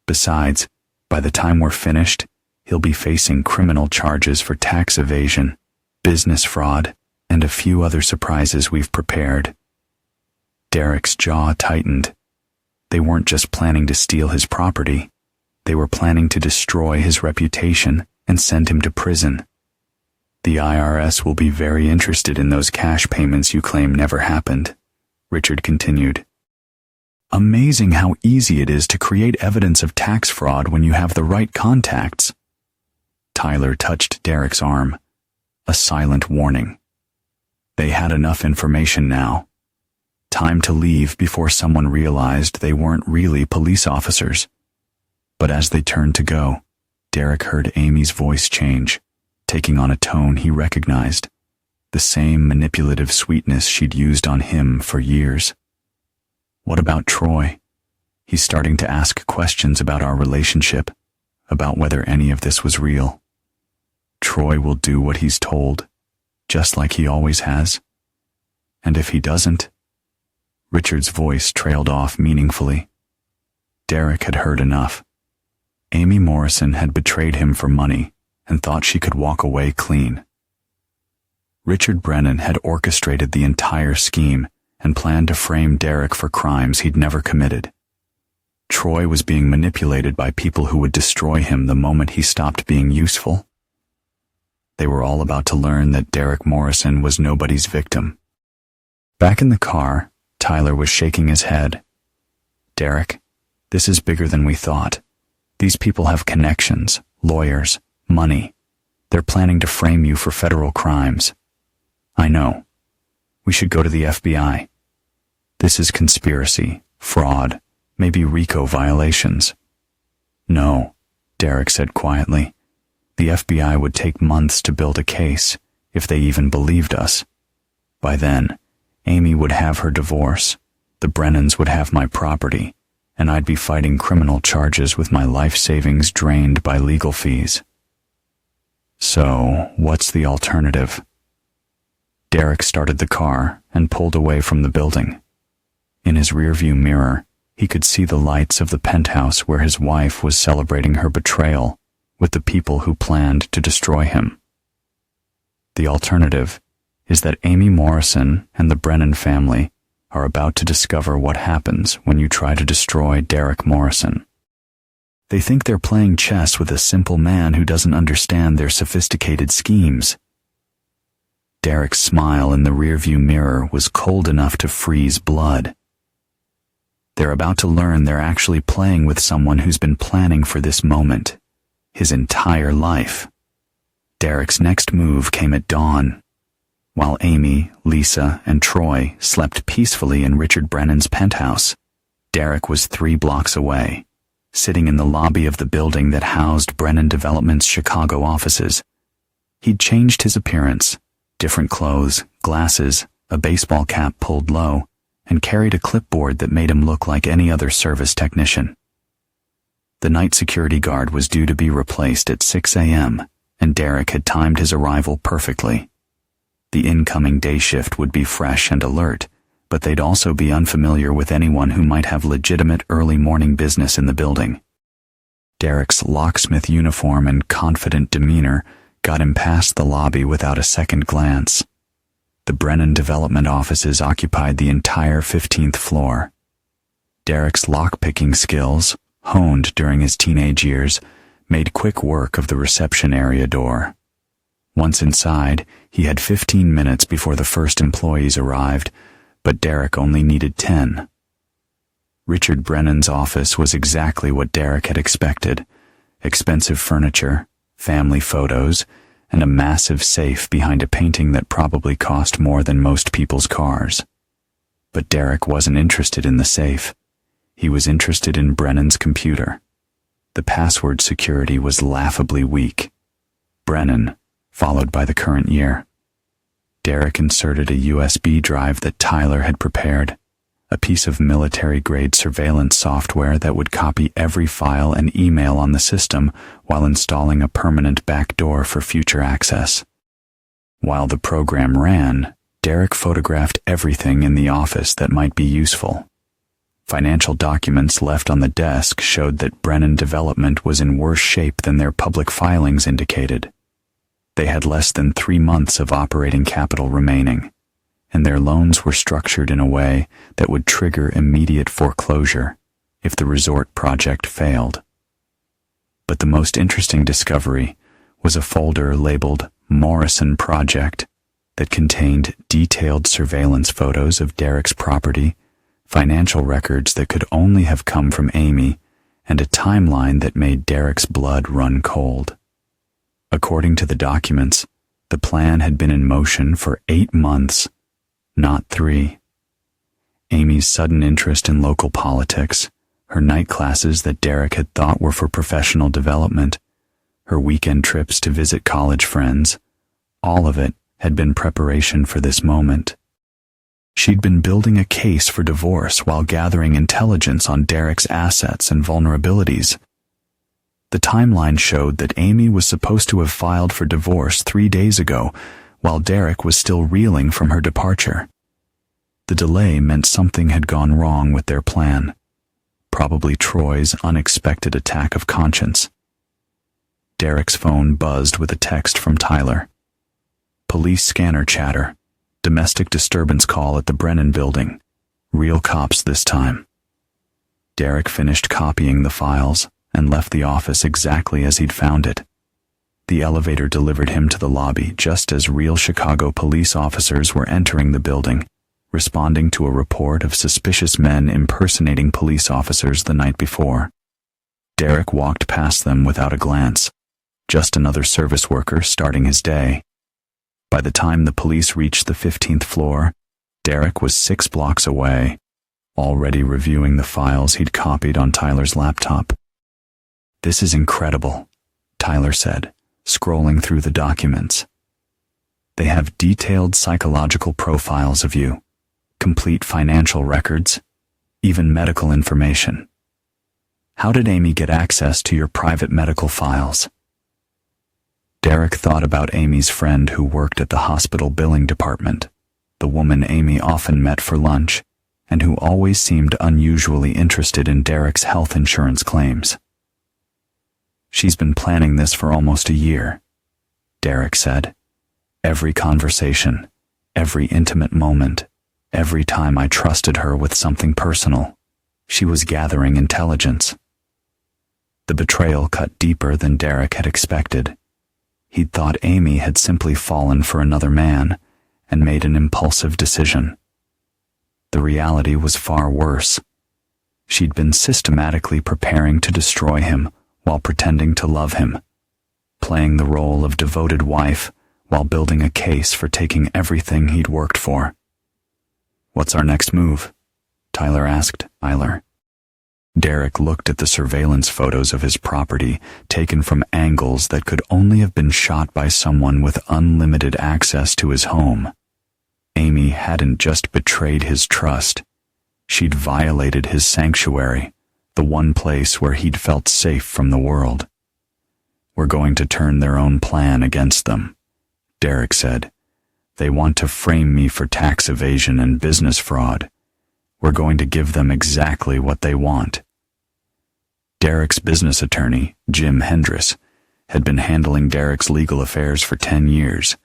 Besides, by the time we're finished, he'll be facing criminal charges for tax evasion, business fraud, and a few other surprises we've prepared. Derek's jaw tightened. They weren't just planning to steal his property. They were planning to destroy his reputation and send him to prison. The IRS will be very interested in those cash payments you claim never happened, Richard continued. Amazing how easy it is to create evidence of tax fraud when you have the right contacts. Tyler touched Derek's arm, a silent warning. They had enough information now. Time to leave before someone realized they weren't really police officers. But as they turned to go, Derek heard Amy's voice change, taking on a tone he recognized, the same manipulative sweetness she'd used on him for years. What about Troy? He's starting to ask questions about our relationship, about whether any of this was real. Troy will do what he's told, just like he always has. And if he doesn't? Richard's voice trailed off meaningfully. Derek had heard enough. Amy Morrison had betrayed him for money and thought she could walk away clean. Richard Brennan had orchestrated the entire scheme and planned to frame Derek for crimes he'd never committed. Troy was being manipulated by people who would destroy him the moment he stopped being useful. They were all about to learn that Derek Morrison was nobody's victim. Back in the car, Tyler was shaking his head. Derek, this is bigger than we thought. These people have connections, lawyers, money. They're planning to frame you for federal crimes. I know. We should go to the FBI. This is conspiracy, fraud, maybe RICO violations. No, Derek said quietly. The FBI would take months to build a case, if they even believed us. By then, Amy would have her divorce, the Brennans would have my property, and I'd be fighting criminal charges with my life savings drained by legal fees. So, what's the alternative? Derek started the car and pulled away from the building. In his rearview mirror, he could see the lights of the penthouse where his wife was celebrating her betrayal with the people who planned to destroy him. The alternative is that Amy Morrison and the Brennan family are about to discover what happens when you try to destroy Derek Morrison. They think they're playing chess with a simple man who doesn't understand their sophisticated schemes. Derek's smile in the rearview mirror was cold enough to freeze blood. They're about to learn they're actually playing with someone who's been planning for this moment his entire life. Derek's next move came at dawn. While Amy, Lisa, and Troy slept peacefully in Richard Brennan's penthouse, Derek was 3 blocks away, sitting in the lobby of the building that housed Brennan Development's Chicago offices. He'd changed his appearance, different clothes, glasses, a baseball cap pulled low, and carried a clipboard that made him look like any other service technician. The night security guard was due to be replaced at 6 a.m., and Derek had timed his arrival perfectly. The incoming day shift would be fresh and alert, but they'd also be unfamiliar with anyone who might have legitimate early morning business in the building. Derek's locksmith uniform and confident demeanor got him past the lobby without a second glance. The Brennan Development offices occupied the entire 15th floor. Derek's lock-picking skills, honed during his teenage years, made quick work of the reception area door. Once inside, he had 15 minutes before the first employees arrived, but Derek only needed 10. Richard Brennan's office was exactly what Derek had expected: expensive furniture, family photos, and a massive safe behind a painting that probably cost more than most people's cars. But Derek wasn't interested in the safe. He was interested in Brennan's computer. The password security was laughably weak. Brennan, followed by the current year. Derek inserted a USB drive that Tyler had prepared, a piece of military-grade surveillance software that would copy every file and email on the system while installing a permanent backdoor for future access. While the program ran, Derek photographed everything in the office that might be useful. Financial documents left on the desk showed that Brennan Development was in worse shape than their public filings indicated. They had less than 3 months of operating capital remaining, and their loans were structured in a way that would trigger immediate foreclosure if the resort project failed. But the most interesting discovery was a folder labeled Morrison Project that contained detailed surveillance photos of Derek's property, financial records that could only have come from Amy, and a timeline that made Derek's blood run cold. According to the documents, the plan had been in motion for 8 months, not 3. Amy's sudden interest in local politics, her night classes that Derek had thought were for professional development, her weekend trips to visit college friends, all of it had been preparation for this moment. She'd been building a case for divorce while gathering intelligence on Derek's assets and vulnerabilities. The timeline showed that Amy was supposed to have filed for divorce 3 days ago, while Derek was still reeling from her departure. The delay meant something had gone wrong with their plan, probably Troy's unexpected attack of conscience. Derek's phone buzzed with a text from Tyler. Police scanner chatter. Domestic disturbance call at the Brennan building. Real cops this time. Derek finished copying the files and left the office exactly as he'd found it. The elevator delivered him to the lobby just as real Chicago police officers were entering the building, responding to a report of suspicious men impersonating police officers the night before. Derek walked past them without a glance, just another service worker starting his day. By the time the police reached the 15th floor, Derek was 6 blocks away, already reviewing the files he'd copied on Tyler's laptop. "This is incredible," Tyler said, scrolling through the documents. "They have detailed psychological profiles of you, complete financial records, even medical information. How did Amy get access to your private medical files?" Derek thought about Amy's friend who worked at the hospital billing department, the woman Amy often met for lunch, and who always seemed unusually interested in Derek's health insurance claims. "She's been planning this for almost a year," Derek said. "Every conversation, every intimate moment, every time I trusted her with something personal, she was gathering intelligence." The betrayal cut deeper than Derek had expected. He'd thought Amy had simply fallen for another man and made an impulsive decision. The reality was far worse. She'd been systematically preparing to destroy him while pretending to love him, playing the role of devoted wife while building a case for taking everything he'd worked for. "What's our next move?" Tyler asked Tyler. Derek looked at the surveillance photos of his property, taken from angles that could only have been shot by someone with unlimited access to his home. Amy hadn't just betrayed his trust. She'd violated his sanctuary, the one place where he'd felt safe from the world. "We're going to turn their own plan against them," Derek said. "They want to frame me for tax evasion and business fraud. We're going to give them exactly what they want." Derek's business attorney, Jim Hendress, had been handling Derek's legal affairs for 10 years.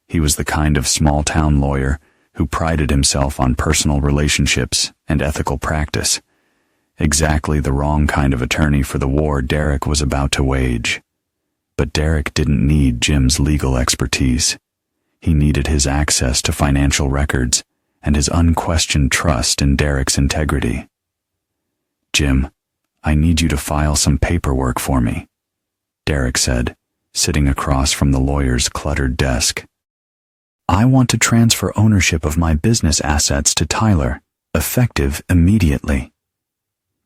He was the kind of small-town lawyer who prided himself on personal relationships and ethical practice, Exactly the wrong kind of attorney for the war Derek was about to wage. But Derek didn't need Jim's legal expertise. He needed his access to financial records and his unquestioned trust in Derek's integrity. "Jim, I need you to file some paperwork for me," Derek said, sitting across from the lawyer's cluttered desk. "I want to transfer ownership of my business assets to Tyler, effective immediately."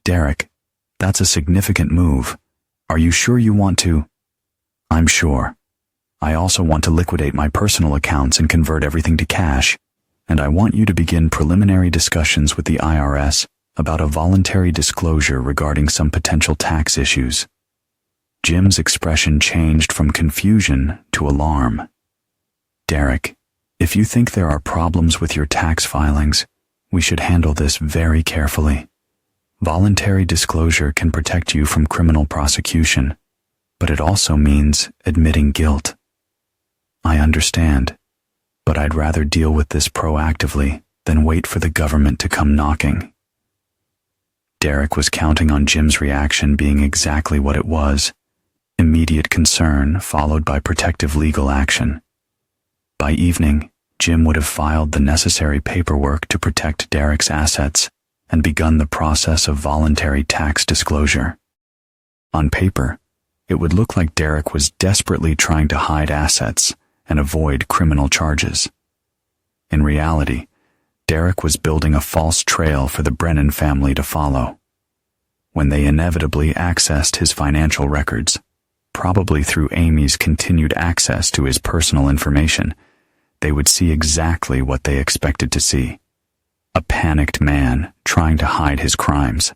"Derek, that's a significant move. Are you sure you want to?" "I'm sure. I also want to liquidate my personal accounts and convert everything to cash, and I want you to begin preliminary discussions with the IRS about a voluntary disclosure regarding some potential tax issues." Jim's expression changed from confusion to alarm. "Derek, if you think there are problems with your tax filings, we should handle this very carefully. Voluntary disclosure can protect you from criminal prosecution, but it also means admitting guilt. I understand, but I'd rather deal with this proactively than wait for the government to come knocking." Derek was counting on Jim's reaction being exactly what it was: immediate concern followed by protective legal action. By evening, Jim would have filed the necessary paperwork to protect Derek's assets and begun the process of voluntary tax disclosure. On paper, it would look like Derek was desperately trying to hide assets and avoid criminal charges. In reality, Derek was building a false trail for the Brennan family to follow. When they inevitably accessed his financial records, probably through Amy's continued access to his personal information, they would see exactly what they expected to see: a panicked man trying to hide his crimes.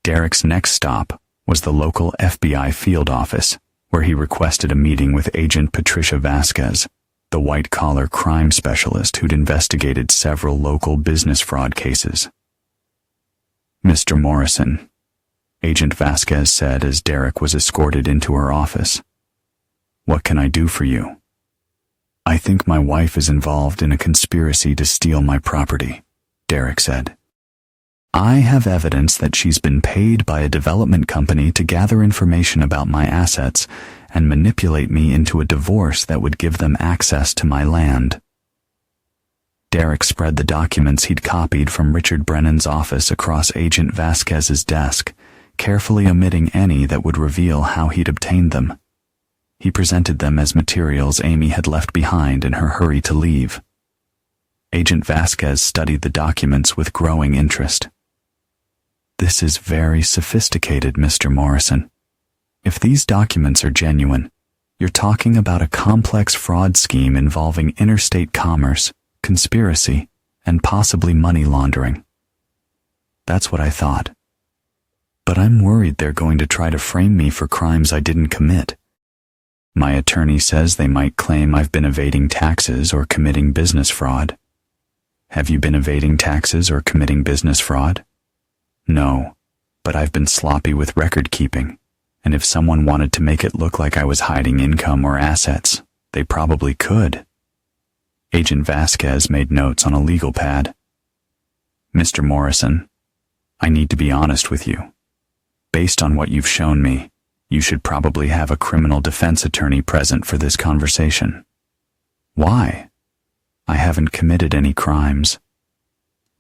Derek's next stop was the local FBI field office, where he requested a meeting with Agent Patricia Vasquez, the white-collar crime specialist who'd investigated several local business fraud cases. "Mr. Morrison," Agent Vasquez said as Derek was escorted into her office, "what can I do for you?" "I think my wife is involved in a conspiracy to steal my property," Derek said. "I have evidence that she's been paid by a development company to gather information about my assets and manipulate me into a divorce that would give them access to my land." Derek spread the documents he'd copied from Richard Brennan's office across Agent Vasquez's desk, carefully omitting any that would reveal how he'd obtained them. He presented them as materials Amy had left behind in her hurry to leave. Agent Vasquez studied the documents with growing interest. "This is very sophisticated, Mr. Morrison. If these documents are genuine, you're talking about a complex fraud scheme involving interstate commerce, conspiracy, and possibly money laundering." "That's what I thought. But I'm worried they're going to try to frame me for crimes I didn't commit. My attorney says they might claim I've been evading taxes or committing business fraud." "Have you been evading taxes or committing business fraud?" "No, but I've been sloppy with record keeping, and if someone wanted to make it look like I was hiding income or assets, they probably could." Agent Vasquez made notes on a legal pad. "Mr. Morrison, I need to be honest with you. Based on what you've shown me, you should probably have a criminal defense attorney present for this conversation." "Why?" "I haven't committed any crimes."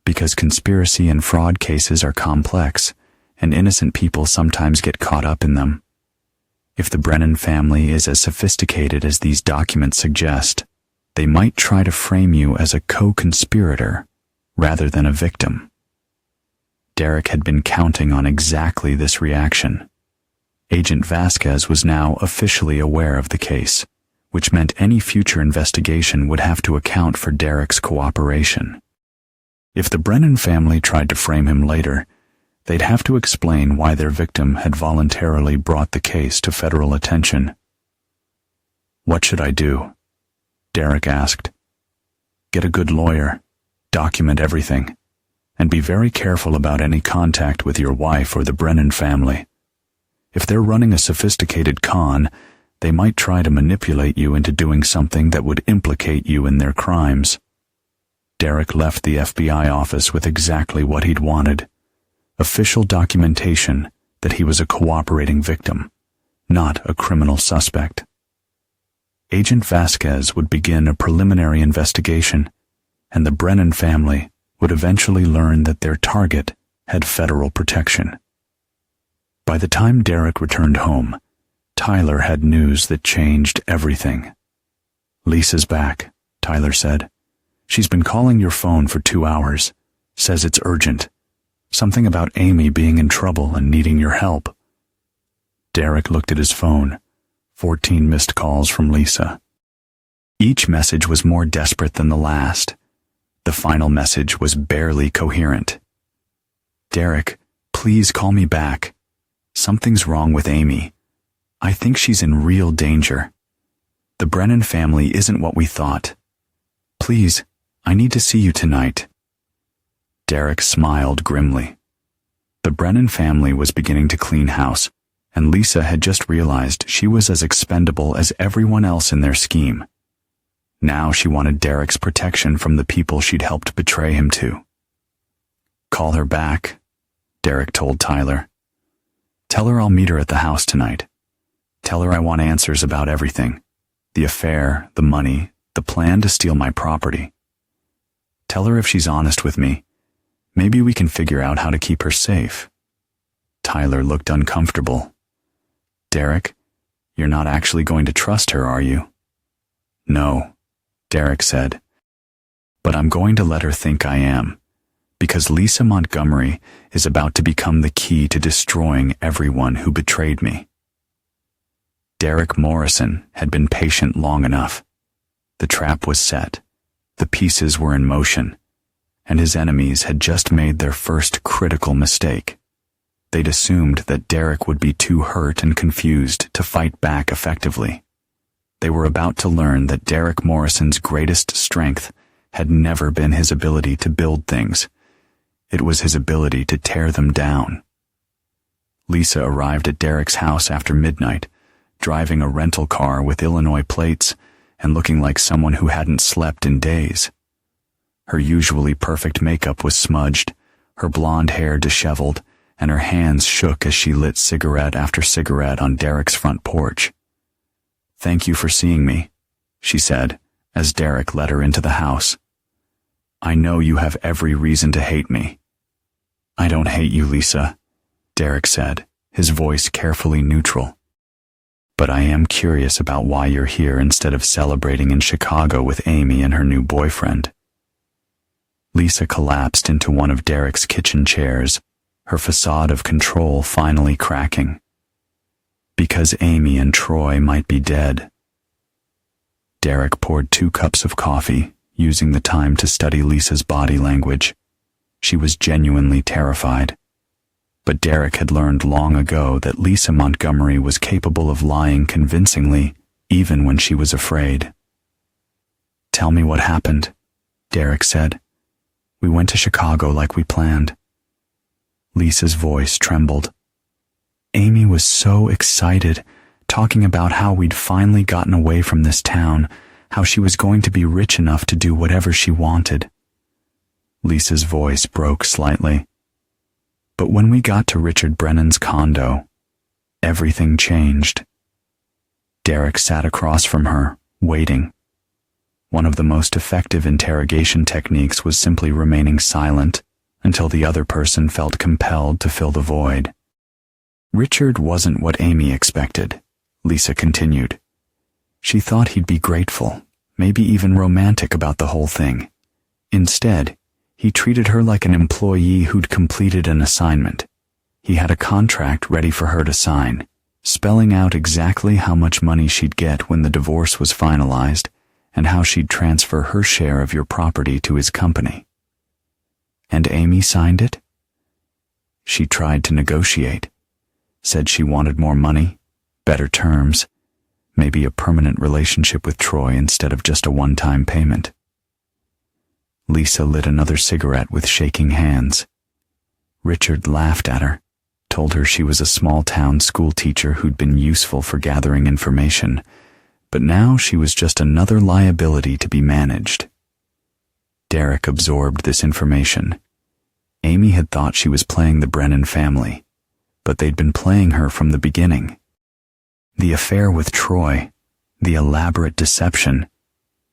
"Because conspiracy and fraud cases are complex, and innocent people sometimes get caught up in them. If the Brennan family is as sophisticated as these documents suggest, they might try to frame you as a co-conspirator rather than a victim." Derek had been counting on exactly this reaction. Agent Vasquez was now officially aware of the case, which meant any future investigation would have to account for Derek's cooperation. If the Brennan family tried to frame him later, they'd have to explain why their victim had voluntarily brought the case to federal attention. "What should I do?" Derek asked. "Get a good lawyer, document everything, and be very careful about any contact with your wife or the Brennan family. If they're running a sophisticated con, they might try to manipulate you into doing something that would implicate you in their crimes." Derek left the FBI office with exactly what he'd wanted: official documentation that he was a cooperating victim, not a criminal suspect. Agent Vasquez would begin a preliminary investigation, and the Brennan family would eventually learn that their target had federal protection. By the time Derek returned home, Tyler had news that changed everything. "Lisa's back," Tyler said. "She's been calling your phone for 2 hours. Says it's urgent. Something about Amy being in trouble and needing your help." Derek looked at his phone. 14 missed calls from Lisa. Each message was more desperate than the last. The final message was barely coherent. "Derek, please call me back. Something's wrong with Amy. I think she's in real danger. The Brennan family isn't what we thought. Please, I need to see you tonight." Derek smiled grimly. The Brennan family was beginning to clean house, and Lisa had just realized she was as expendable as everyone else in their scheme. Now she wanted Derek's protection from the people she'd helped betray him to. "Call her back," Derek told Tyler. "Tell her I'll meet her at the house tonight. Tell her I want answers about everything. The affair, the money, the plan to steal my property. Tell her if she's honest with me, maybe we can figure out how to keep her safe." Tyler looked uncomfortable. "Derek, you're not actually going to trust her, are you?" "No," Derek said. "But I'm going to let her think I am, because Lisa Montgomery is about to become the key to destroying everyone who betrayed me." Derek Morrison had been patient long enough. The trap was set, the pieces were in motion, and his enemies had just made their first critical mistake. They'd assumed that Derek would be too hurt and confused to fight back effectively. They were about to learn that Derek Morrison's greatest strength had never been his ability to build things. It was his ability to tear them down. Lisa arrived at Derek's house after midnight, driving a rental car with Illinois plates and looking like someone who hadn't slept in days. Her usually perfect makeup was smudged, her blonde hair disheveled, and her hands shook as she lit cigarette after cigarette on Derek's front porch. "Thank you for seeing me," she said, as Derek led her into the house. "I know you have every reason to hate me." "I don't hate you, Lisa," Derek said, his voice carefully neutral. "But I am curious about why you're here instead of celebrating in Chicago with Amy and her new boyfriend." Lisa collapsed into one of Derek's kitchen chairs, her facade of control finally cracking. "Because Amy and Troy might be dead." Derek poured 2 cups of coffee, using the time to study Lisa's body language. She was genuinely terrified. But Derek had learned long ago that Lisa Montgomery was capable of lying convincingly, even when she was afraid. "Tell me what happened," Derek said. "We went to Chicago like we planned." Lisa's voice trembled. "Amy was so excited, talking about how we'd finally gotten away from this town, how she was going to be rich enough to do whatever she wanted." Lisa's voice broke slightly. "But when we got to Richard Brennan's condo, everything changed." Derek sat across from her, waiting. One of the most effective interrogation techniques was simply remaining silent until the other person felt compelled to fill the void. "Richard wasn't what Amy expected," Lisa continued. "She thought he'd be grateful, maybe even romantic about the whole thing. Instead, he treated her like an employee who'd completed an assignment. He had a contract ready for her to sign, spelling out exactly how much money she'd get when the divorce was finalized and how she'd transfer her share of your property to his company." "And Amy signed it?" "She tried to negotiate. Said she wanted more money, better terms, maybe a permanent relationship with Troy instead of just a one-time payment." Lisa lit another cigarette with shaking hands. Richard laughed at her, told her she was a small-town school teacher who'd been useful for gathering information, but now she was just another liability to be managed. Derek absorbed this information. Amy had thought she was playing the Brennan family, but they'd been playing her from the beginning. The affair with Troy, the elaborate deception,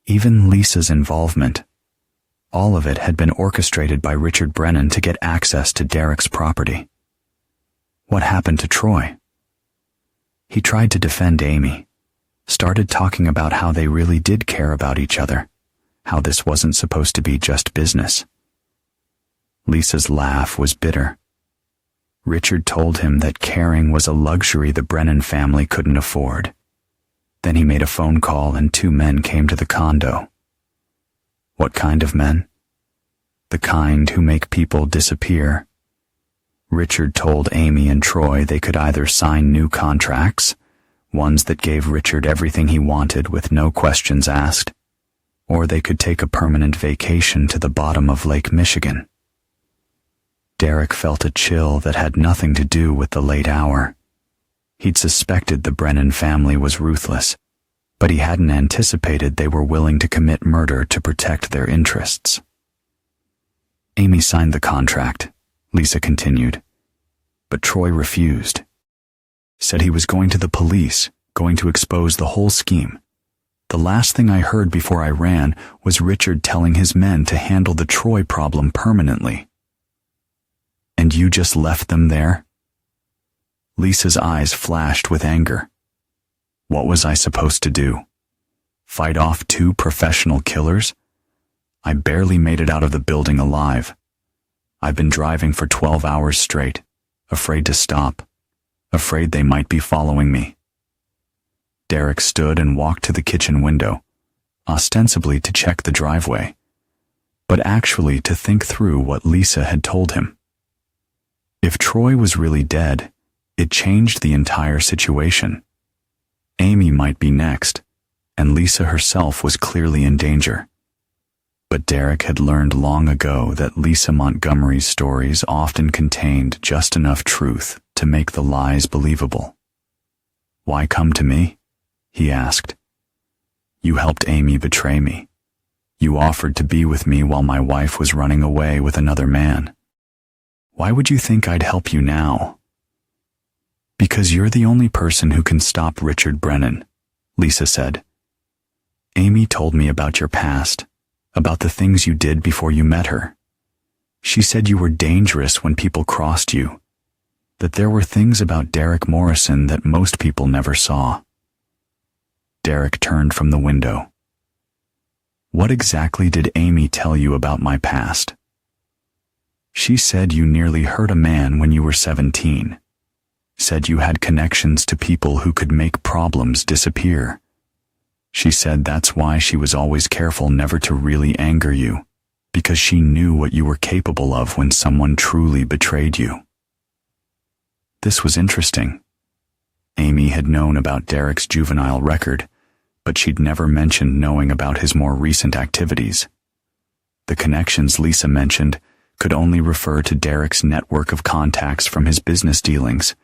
even Lisa's involvement, all of it had been orchestrated by Richard Brennan to get access to Derek's property. What happened to Troy? He tried to defend Amy, started talking about how they really did care about each other, how this wasn't supposed to be just business. Lisa's laugh was bitter. Richard told him that caring was a luxury the Brennan family couldn't afford. Then he made a phone call and 2 men came to the condo. What kind of men? The kind who make people disappear. Richard told Amy and Troy they could either sign new contracts, ones that gave Richard everything he wanted with no questions asked, or they could take a permanent vacation to the bottom of Lake Michigan. Derek felt a chill that had nothing to do with the late hour. He'd suspected the Brennan family was ruthless, but he hadn't anticipated they were willing to commit murder to protect their interests. Amy signed the contract, Lisa continued, but Troy refused. Said he was going to the police, going to expose the whole scheme. The last thing I heard before I ran was Richard telling his men to handle the Troy problem permanently. And you just left them there? Lisa's eyes flashed with anger. What was I supposed to do? Fight off 2 professional killers? I barely made it out of the building alive. I've been driving for 12 hours straight, afraid to stop, afraid they might be following me. Derek stood and walked to the kitchen window, ostensibly to check the driveway, but actually to think through what Lisa had told him. If Troy was really dead, it changed the entire situation. Amy might be next, and Lisa herself was clearly in danger. But Derek had learned long ago that Lisa Montgomery's stories often contained just enough truth to make the lies believable. Why come to me? He asked. You helped Amy betray me. You offered to be with me while my wife was running away with another man. Why would you think I'd help you now? Because you're the only person who can stop Richard Brennan, Lisa said. Amy told me about your past, about the things you did before you met her. She said you were dangerous when people crossed you, that there were things about Derek Morrison that most people never saw. Derek turned from the window. What exactly did Amy tell you about my past? She said you nearly hurt a man when you were 17. Said you had connections to people who could make problems disappear. She said that's why she was always careful never to really anger you, because she knew what you were capable of when someone truly betrayed you. This was interesting. Amy had known about Derek's juvenile record, but she'd never mentioned knowing about his more recent activities. The connections Lisa mentioned could only refer to Derek's network of contacts from his business dealings,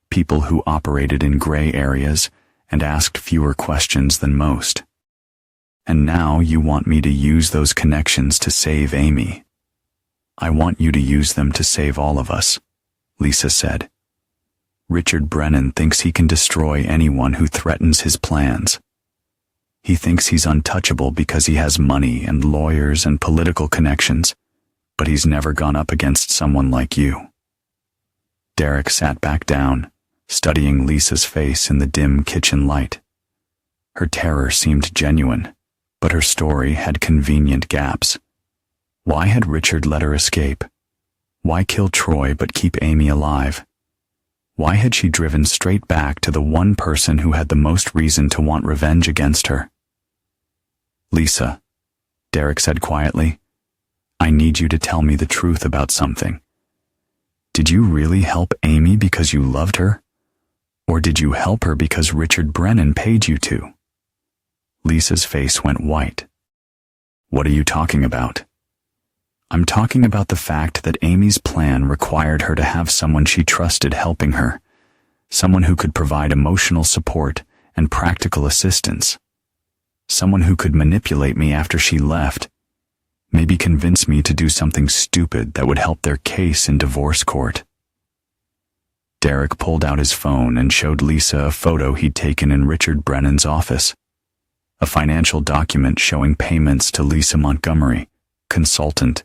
people who operated in gray areas and asked fewer questions than most. And now you want me to use those connections to save Amy. I want you to use them to save all of us, Lisa said. Richard Brennan thinks he can destroy anyone who threatens his plans. He thinks he's untouchable because he has money and lawyers and political connections, but he's never gone up against someone like you. Derek sat back down, studying Lisa's face in the dim kitchen light. Her terror seemed genuine, but her story had convenient gaps. Why had Richard let her escape? Why kill Troy but keep Amy alive? Why had she driven straight back to the one person who had the most reason to want revenge against her? Lisa, Derek said quietly, I need you to tell me the truth about something. Did you really help Amy because you loved her? Or did you help her because Richard Brennan paid you to? Lisa's face went white. What are you talking about? I'm talking about the fact that Amy's plan required her to have someone she trusted helping her, someone who could provide emotional support and practical assistance, someone who could manipulate me after she left, Maybe convince me to do something stupid that would help their case in divorce court. Derek pulled out his phone and showed Lisa a photo he'd taken in Richard Brennan's office. A financial document showing payments to Lisa Montgomery, consultant,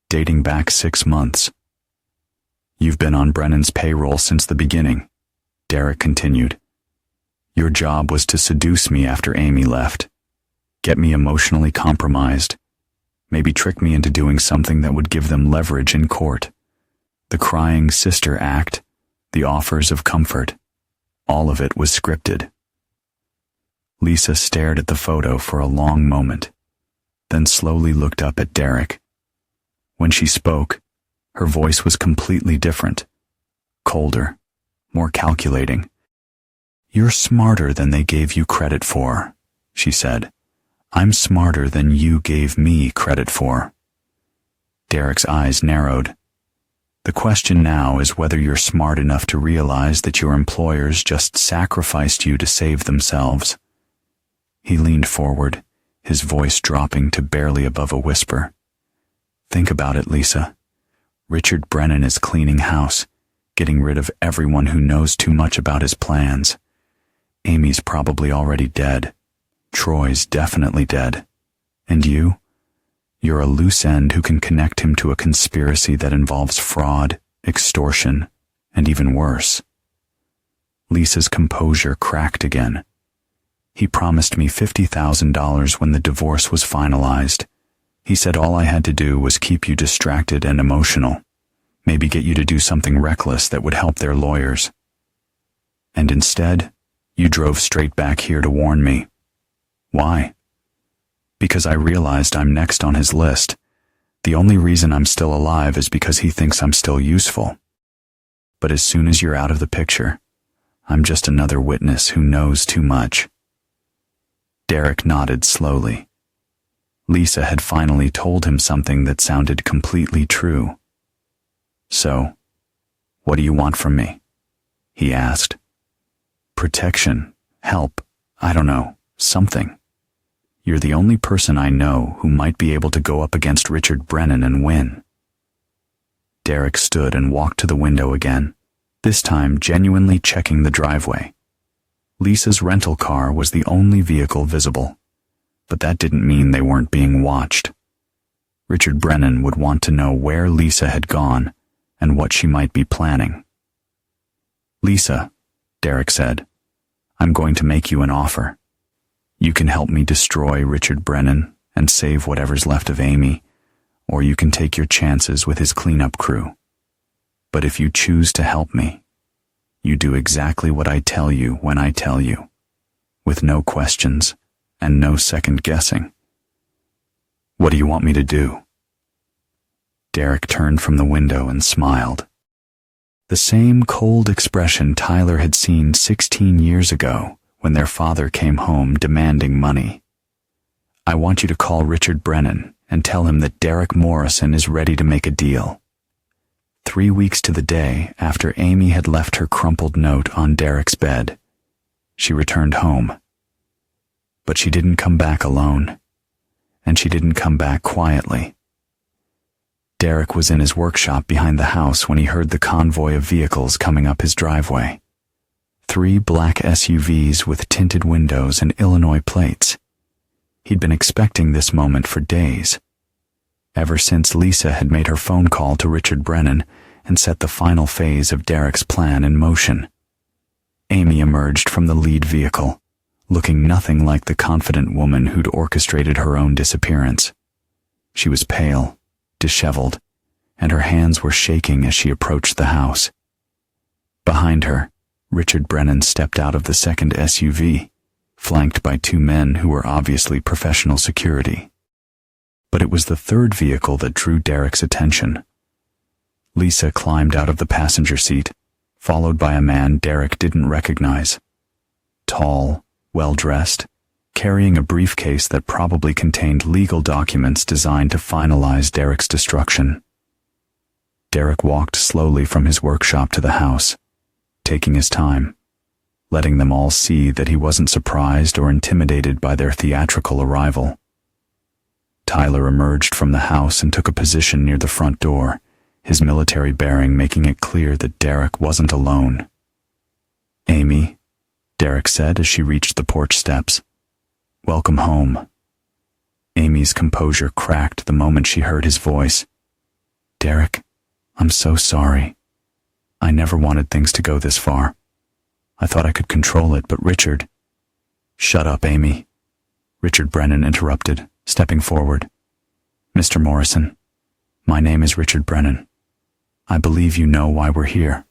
dating back 6 months. You've been on Brennan's payroll since the beginning, Derek continued. Your job was to seduce me after Amy left, get me emotionally compromised, maybe trick me into doing something that would give them leverage in court. The crying sister act, the offers of comfort, all of it was scripted. Lisa stared at the photo for a long moment, then slowly looked up at Derek. When she spoke, her voice was completely different, colder, more calculating. You're smarter than they gave you credit for, she said. I'm smarter than you gave me credit for. Derek's eyes narrowed. The question now is whether you're smart enough to realize that your employers just sacrificed you to save themselves. He leaned forward, his voice dropping to barely above a whisper. Think about it, Lisa. Richard Brennan is cleaning house, getting rid of everyone who knows too much about his plans. Amy's probably already dead. Troy's definitely dead. And you? You're a loose end who can connect him to a conspiracy that involves fraud, extortion, and even worse. Lisa's composure cracked again. He promised me $50,000 when the divorce was finalized. He said all I had to do was keep you distracted and emotional, maybe get you to do something reckless that would help their lawyers. And instead, you drove straight back here to warn me. Why? Because I realized I'm next on his list. The only reason I'm still alive is because he thinks I'm still useful. But as soon as you're out of the picture, I'm just another witness who knows too much. Derek nodded slowly. Lisa had finally told him something that sounded completely true. So, what do you want from me? He asked. Protection, help, I don't know, something. You're the only person I know who might be able to go up against Richard Brennan and win. Derek stood and walked to the window again, this time genuinely checking the driveway. Lisa's rental car was the only vehicle visible, but that didn't mean they weren't being watched. Richard Brennan would want to know where Lisa had gone and what she might be planning. Lisa, Derek said, I'm going to make you an offer. You can help me destroy Richard Brennan and save whatever's left of Amy, or you can take your chances with his cleanup crew. But if you choose to help me, you do exactly what I tell you when I tell you, with no questions and no second guessing. What do you want me to do? Derek turned from the window and smiled. The same cold expression Tyler had seen 16 years ago when their father came home demanding money. I want you to call Richard Brennan and tell him that Derek Morrison is ready to make a deal. 3 weeks to the day after Amy had left her crumpled note on Derek's bed, she returned home. But she didn't come back alone, and she didn't come back quietly. Derek was in his workshop behind the house when he heard the convoy of vehicles coming up his driveway. 3 black SUVs with tinted windows and Illinois plates. He'd been expecting this moment for days, ever since Lisa had made her phone call to Richard Brennan and set the final phase of Derek's plan in motion. Amy emerged from the lead vehicle, looking nothing like the confident woman who'd orchestrated her own disappearance. She was pale, disheveled, and her hands were shaking as she approached the house. Behind her, Richard Brennan stepped out of the second SUV, flanked by 2 men who were obviously professional security. But it was the third vehicle that drew Derek's attention. Lisa climbed out of the passenger seat, followed by a man Derek didn't recognize. Tall, well-dressed, carrying a briefcase that probably contained legal documents designed to finalize Derek's destruction. Derek walked slowly from his workshop to the house, taking his time, letting them all see that he wasn't surprised or intimidated by their theatrical arrival. Tyler emerged from the house and took a position near the front door, his military bearing making it clear that Derek wasn't alone. "Amy," Derek said as she reached the porch steps. "Welcome home." Amy's composure cracked the moment she heard his voice. "Derek, I'm so sorry. I never wanted things to go this far. I thought I could control it, but Richard—" "Shut up, Amy," Richard Brennan interrupted, stepping forward. "Mr. Morrison, my name is Richard Brennan. I believe you know why we're here."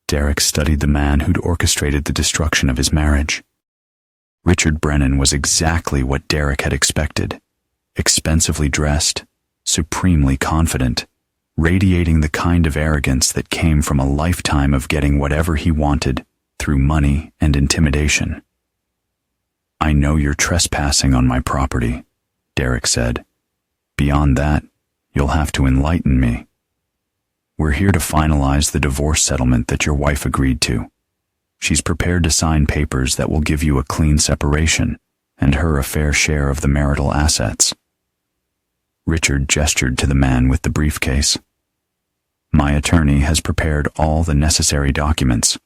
Derek studied the man who'd orchestrated the destruction of his marriage. Richard Brennan was exactly what Derek had expected. Expensively dressed, supremely confident, radiating the kind of arrogance that came from a lifetime of getting whatever he wanted through money and intimidation. "I know you're trespassing on my property," Derek said. "Beyond that, you'll have to enlighten me. We're here to finalize the divorce settlement that your wife agreed to. She's prepared to sign papers that will give you a clean separation and her a fair share of the marital assets." Richard gestured to the man with the briefcase. "My attorney has prepared all the necessary documents."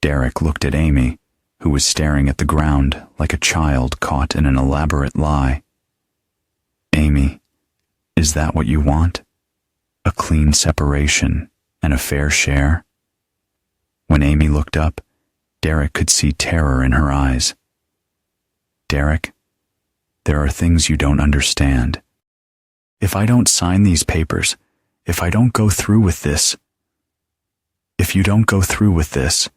Derek looked at Amy, who was staring at the ground like a child caught in an elaborate lie. "Amy, is that what you want? A clean separation and a fair share?" When Amy looked up, Derek could see terror in her eyes. "Derek, there are things you don't understand. If I don't sign these papers, if I don't go through with this, if you don't go through with this,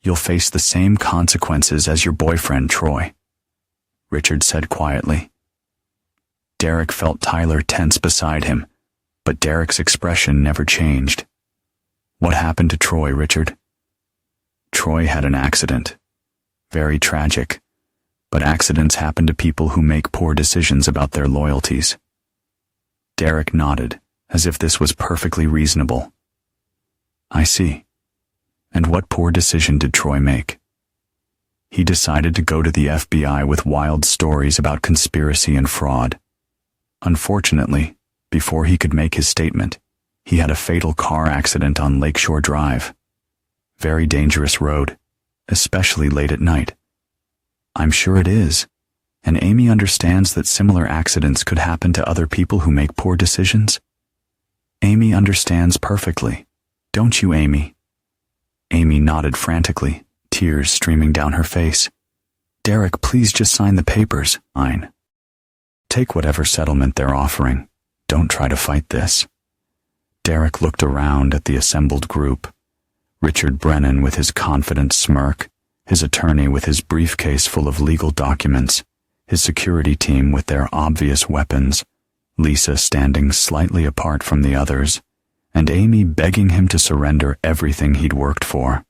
you'll face the same consequences as your boyfriend, Troy," Richard said quietly. Derek felt Tyler tense beside him, but Derek's expression never changed. "What happened to Troy, Richard?" "Troy had an accident. Very tragic. But accidents happen to people who make poor decisions about their loyalties." Derek nodded, as if this was perfectly reasonable. "I see. And what poor decision did Troy make?" "He decided to go to the FBI with wild stories about conspiracy and fraud. Unfortunately, before he could make his statement, he had a fatal car accident on Lakeshore Drive. Very dangerous road, especially late at night." "I'm sure it is. And Amy understands that similar accidents could happen to other people who make poor decisions?" "Amy understands perfectly. Don't you, Amy?" Amy nodded frantically, tears streaming down her face. "Derek, please just sign the papers." "Fine. Take whatever settlement they're offering. Don't try to fight this." Derek looked around at the assembled group. Richard Brennan with his confident smirk, his attorney with his briefcase full of legal documents, his security team with their obvious weapons, Lisa standing slightly apart from the others, and Amy begging him to surrender everything he'd worked for.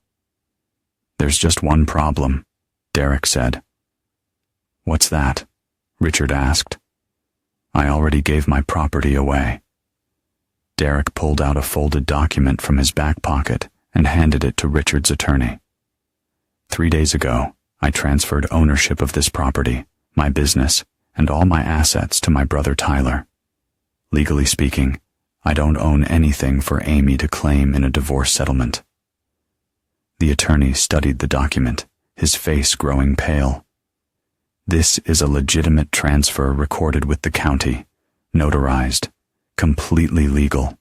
"There's just one problem," Derek said. "What's that?" Richard asked. "I already gave my property away." Derek pulled out a folded document from his back pocket and handed it to Richard's attorney. 3 days ago, I transferred ownership of this property, my business, and all my assets to my brother Tyler. Legally speaking, I don't own anything for Amy to claim in a divorce settlement." The attorney studied the document, his face growing pale. "This is a legitimate transfer recorded with the county, notarized, completely legal."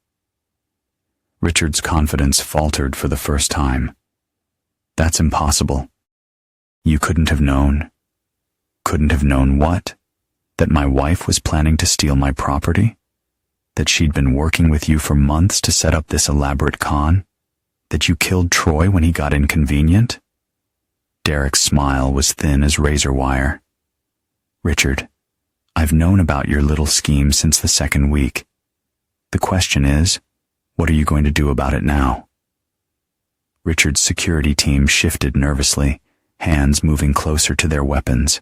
Richard's confidence faltered for the first time. "That's impossible. You couldn't have known." "Couldn't have known what? That my wife was planning to steal my property? That she'd been working with you for months to set up this elaborate con? That you killed Troy when he got inconvenient?" Derek's smile was thin as razor wire. "Richard, I've known about your little scheme since the second week. The question is, what are you going to do about it now?" Richard's security team shifted nervously, hands moving closer to their weapons.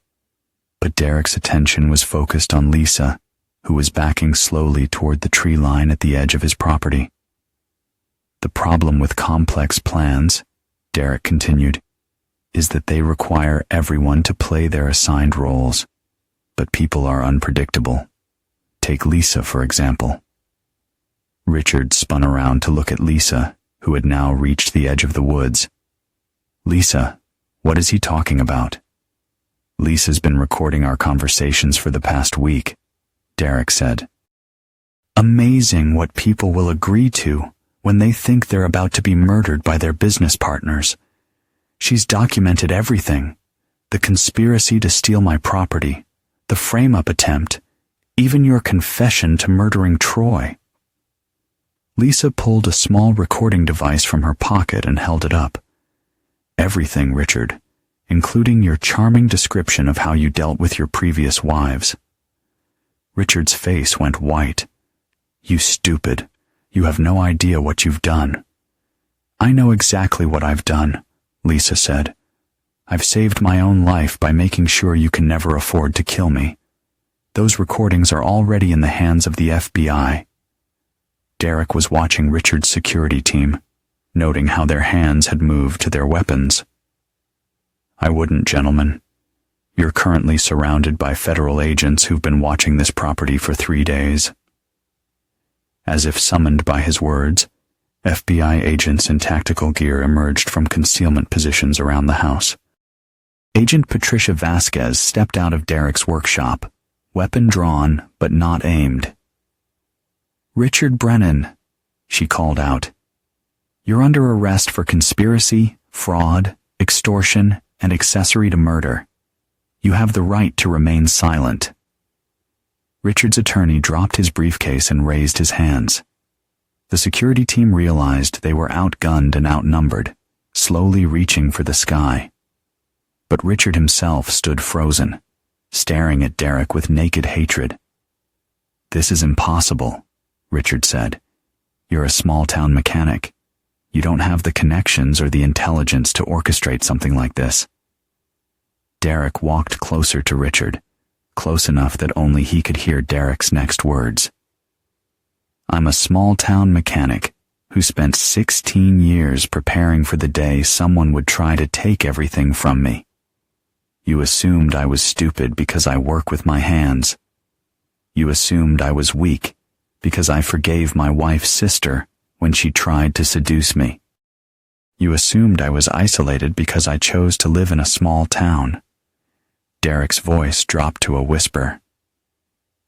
But Derek's attention was focused on Lisa, who was backing slowly toward the tree line at the edge of his property. "The problem with complex plans," Derek continued, "is that they require everyone to play their assigned roles. but people are unpredictable. Take Lisa, for example. Richard spun around to look at Lisa, who had now reached the edge of the woods. Lisa, what is he talking about? Lisa's been recording our conversations for the past week, Derek said. Amazing what people will agree to when they think they're about to be murdered by their business partners. She's documented everything. The conspiracy to steal my property, the frame-up attempt, even your confession to murdering Troy. Lisa pulled a small recording device from her pocket and held it up. Everything, Richard, including your charming description of how you dealt with your previous wives. Richard's face went white. You stupid. You have no idea what you've done. I know exactly what I've done, Lisa said. I've saved my own life by making sure you can never afford to kill me. Those recordings are already in the hands of the FBI. Derek was watching Richard's security team, noting how their hands had moved to their weapons. I wouldn't, gentlemen. You're currently surrounded by federal agents who've been watching this property for 3 days. As if summoned by his words, FBI agents in tactical gear emerged from concealment positions around the house. Agent Patricia Vasquez stepped out of Derek's workshop, weapon drawn but not aimed. Richard Brennan, she called out. You're under arrest for conspiracy, fraud, extortion, and accessory to murder. You have the right to remain silent. Richard's attorney dropped his briefcase and raised his hands. The security team realized they were outgunned and outnumbered, slowly reaching for the sky. But Richard himself stood frozen, staring at Derek with naked hatred. This is impossible, Richard said. You're a small-town mechanic. You don't have the connections or the intelligence to orchestrate something like this. Derek walked closer to Richard, close enough that only he could hear Derek's next words. I'm a small-town mechanic who spent 16 years preparing for the day someone would try to take everything from me. You assumed I was stupid because I work with my hands. You assumed I was weak because I forgave my wife's sister when she tried to seduce me. You assumed I was isolated because I chose to live in a small town. Derek's voice dropped to a whisper.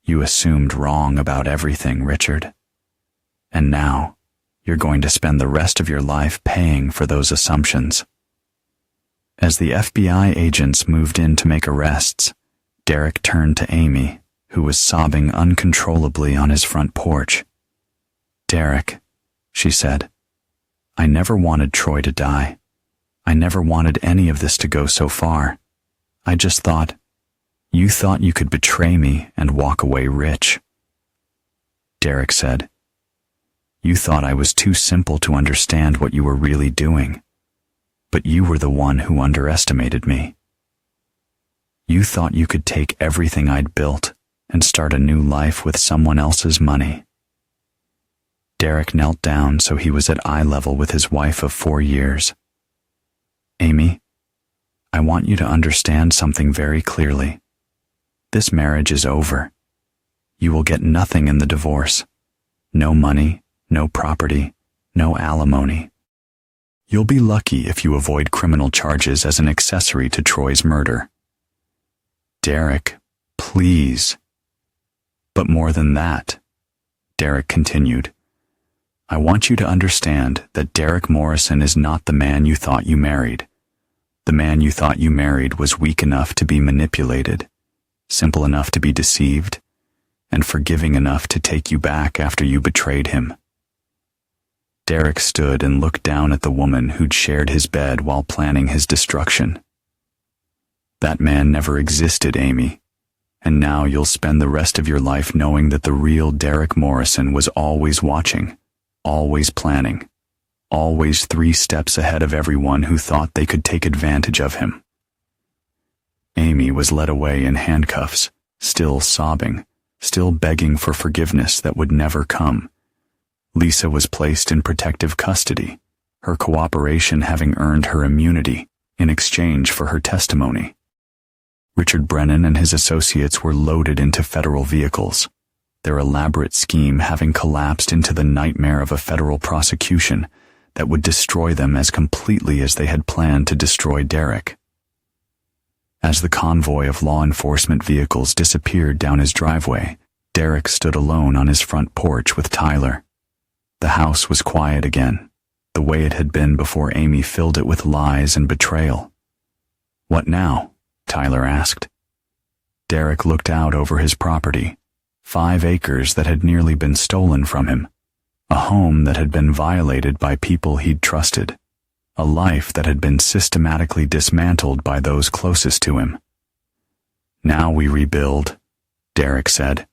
You assumed wrong about everything, Richard. And now, you're going to spend the rest of your life paying for those assumptions. As the FBI agents moved in to make arrests, Derek turned to Amy, who was sobbing uncontrollably on his front porch. Derek, she said, I never wanted Troy to die. I never wanted any of this to go so far. I just thought, you thought you could betray me and walk away rich. Derek said, you thought I was too simple to understand what you were really doing. But you were the one who underestimated me. You thought you could take everything I'd built and start a new life with someone else's money. Derek knelt down so he was at eye level with his wife of 4 years. Amy, I want you to understand something very clearly. This marriage is over. You will get nothing in the divorce. No money, no property, no alimony. You'll be lucky if you avoid criminal charges as an accessory to Troy's murder. Derek, please. But more than that, Derek continued, I want you to understand that Derek Morrison is not the man you thought you married. The man you thought you married was weak enough to be manipulated, simple enough to be deceived, and forgiving enough to take you back after you betrayed him. Derek stood and looked down at the woman who'd shared his bed while planning his destruction. That man never existed, Amy, and now you'll spend the rest of your life knowing that the real Derek Morrison was always watching, always planning, always 3 steps ahead of everyone who thought they could take advantage of him. Amy was led away in handcuffs, still sobbing, still begging for forgiveness that would never come. Lisa was placed in protective custody, her cooperation having earned her immunity in exchange for her testimony. Richard Brennan and his associates were loaded into federal vehicles, their elaborate scheme having collapsed into the nightmare of a federal prosecution that would destroy them as completely as they had planned to destroy Derek. As the convoy of law enforcement vehicles disappeared down his driveway, Derek stood alone on his front porch with Tyler. The house was quiet again, the way it had been before Amy filled it with lies and betrayal. "What now?" Tyler asked. Derek looked out over his property, 5 acres that had nearly been stolen from him, a home that had been violated by people he'd trusted, a life that had been systematically dismantled by those closest to him. "Now we rebuild," Derek said.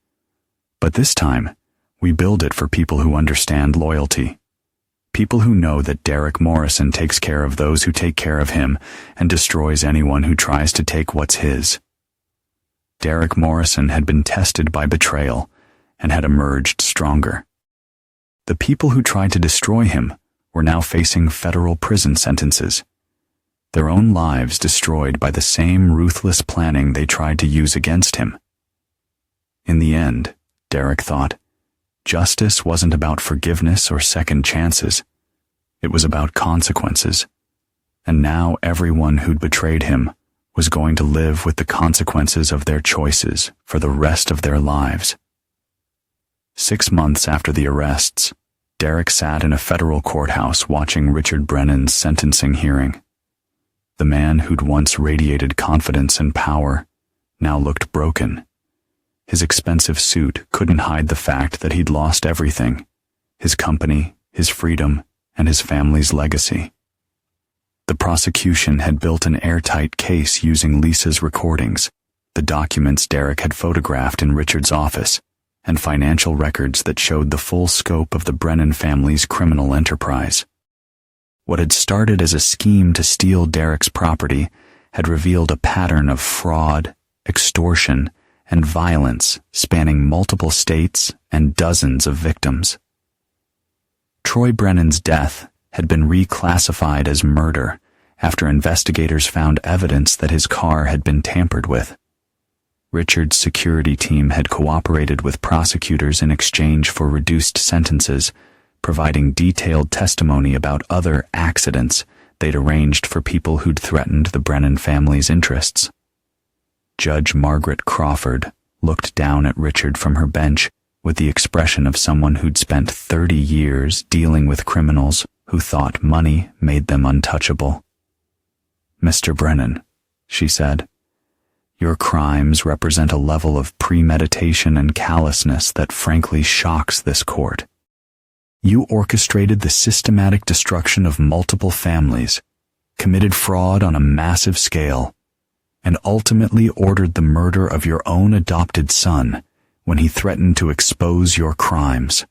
"But this time, we build it for people who understand loyalty. People who know that Derek Morrison takes care of those who take care of him and destroys anyone who tries to take what's his." Derek Morrison had been tested by betrayal and had emerged stronger. The people who tried to destroy him were now facing federal prison sentences, their own lives destroyed by the same ruthless planning they tried to use against him. In the end, Derek thought, justice wasn't about forgiveness or second chances. It was about consequences. And now everyone who'd betrayed him was going to live with the consequences of their choices for the rest of their lives. 6 months after the arrests, Derek sat in a federal courthouse watching Richard Brennan's sentencing hearing. The man who'd once radiated confidence and power now looked broken. His expensive suit couldn't hide the fact that he'd lost everything: his company, his freedom, and his family's legacy. The prosecution had built an airtight case using Lisa's recordings, the documents Derek had photographed in Richard's office, and financial records that showed the full scope of the Brennan family's criminal enterprise. What had started as a scheme to steal Derek's property had revealed a pattern of fraud, extortion, and violence spanning multiple states and dozens of victims. Troy Brennan's death had been reclassified as murder after investigators found evidence that his car had been tampered with. Richard's security team had cooperated with prosecutors in exchange for reduced sentences, providing detailed testimony about other accidents they'd arranged for people who'd threatened the Brennan family's interests. Judge Margaret Crawford looked down at Richard from her bench with the expression of someone who'd spent 30 years dealing with criminals who thought money made them untouchable. "Mr. Brennan," she said, "your crimes represent a level of premeditation and callousness that frankly shocks this court. You orchestrated the systematic destruction of multiple families, committed fraud on a massive scale, and ultimately ordered the murder of your own adopted son when he threatened to expose your crimes."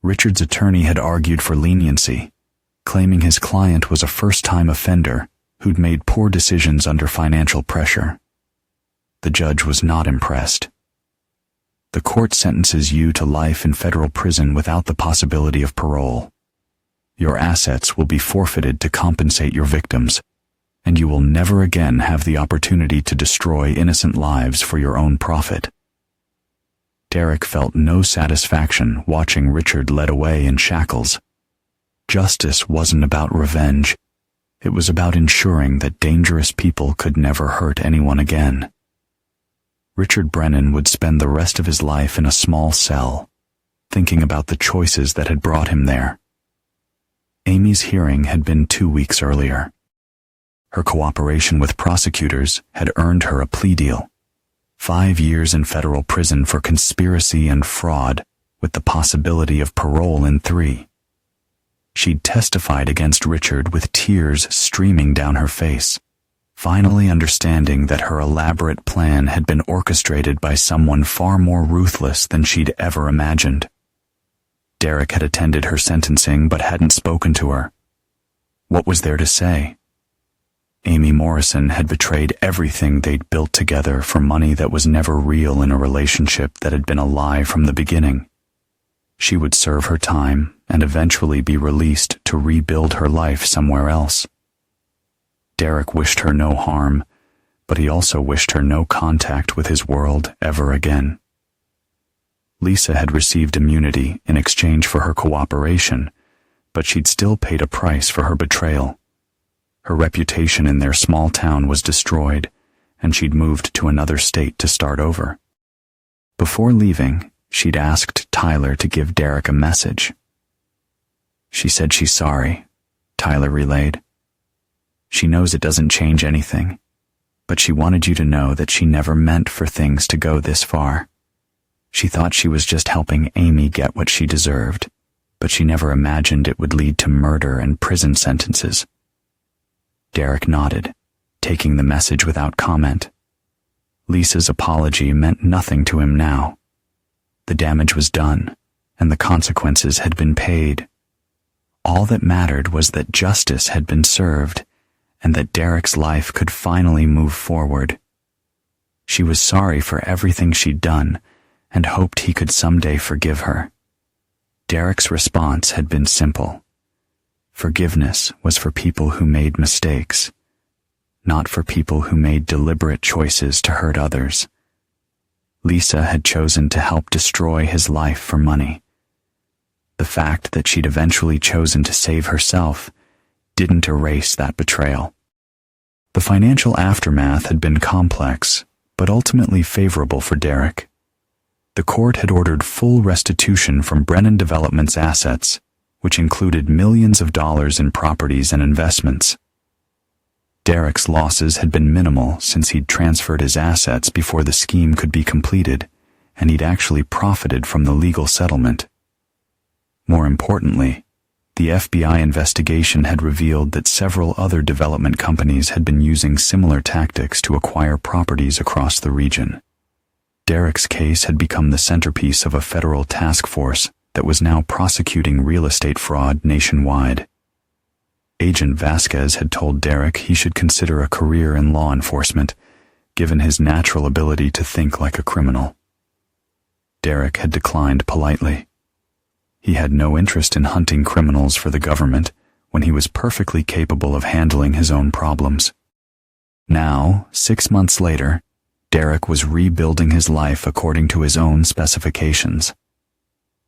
Richard's attorney had argued for leniency, claiming his client was a first-time offender who'd made poor decisions under financial pressure. The judge was not impressed. "The court sentences you to life in federal prison without the possibility of parole. Your assets will be forfeited to compensate your victims, and you will never again have the opportunity to destroy innocent lives for your own profit." Derek felt no satisfaction watching Richard led away in shackles. Justice wasn't about revenge. It was about ensuring that dangerous people could never hurt anyone again. Richard Brennan would spend the rest of his life in a small cell, thinking about the choices that had brought him there. Amy's hearing had been 2 weeks earlier. Her cooperation with prosecutors had earned her a plea deal: 5 years in federal prison for conspiracy and fraud, with the possibility of parole in 3. She'd testified against Richard with tears streaming down her face, finally understanding that her elaborate plan had been orchestrated by someone far more ruthless than she'd ever imagined. Derek had attended her sentencing but hadn't spoken to her. What was there to say? Amy Morrison had betrayed everything they'd built together for money that was never real in a relationship that had been a lie from the beginning. She would serve her time and eventually be released to rebuild her life somewhere else. Derek wished her no harm, but he also wished her no contact with his world ever again. Lisa had received immunity in exchange for her cooperation, but she'd still paid a price for her betrayal. Her reputation in their small town was destroyed, and she'd moved to another state to start over. Before leaving, she'd asked Tyler to give Derek a message. "She said she's sorry," Tyler relayed. "She knows it doesn't change anything, but she wanted you to know that she never meant for things to go this far. She thought she was just helping Amy get what she deserved, but she never imagined it would lead to murder and prison sentences." Derek nodded, taking the message without comment. Lisa's apology meant nothing to him now. The damage was done, and the consequences had been paid. All that mattered was that justice had been served, and that Derek's life could finally move forward. She was sorry for everything she'd done, and hoped he could someday forgive her. Derek's response had been simple. Forgiveness was for people who made mistakes, not for people who made deliberate choices to hurt others. Lisa had chosen to help destroy his life for money. The fact that she'd eventually chosen to save herself didn't erase that betrayal. The financial aftermath had been complex, but ultimately favorable for Derek. The court had ordered full restitution from Brennan Development's assets, which included millions of dollars in properties and investments. Derek's losses had been minimal since he'd transferred his assets before the scheme could be completed, and he'd actually profited from the legal settlement. More importantly, the FBI investigation had revealed that several other development companies had been using similar tactics to acquire properties across the region. Derek's case had become the centerpiece of a federal task force that was now prosecuting real estate fraud nationwide. Agent Vasquez had told Derek he should consider a career in law enforcement, given his natural ability to think like a criminal. Derek had declined politely. He had no interest in hunting criminals for the government when he was perfectly capable of handling his own problems. Now, 6 months later, Derek was rebuilding his life according to his own specifications.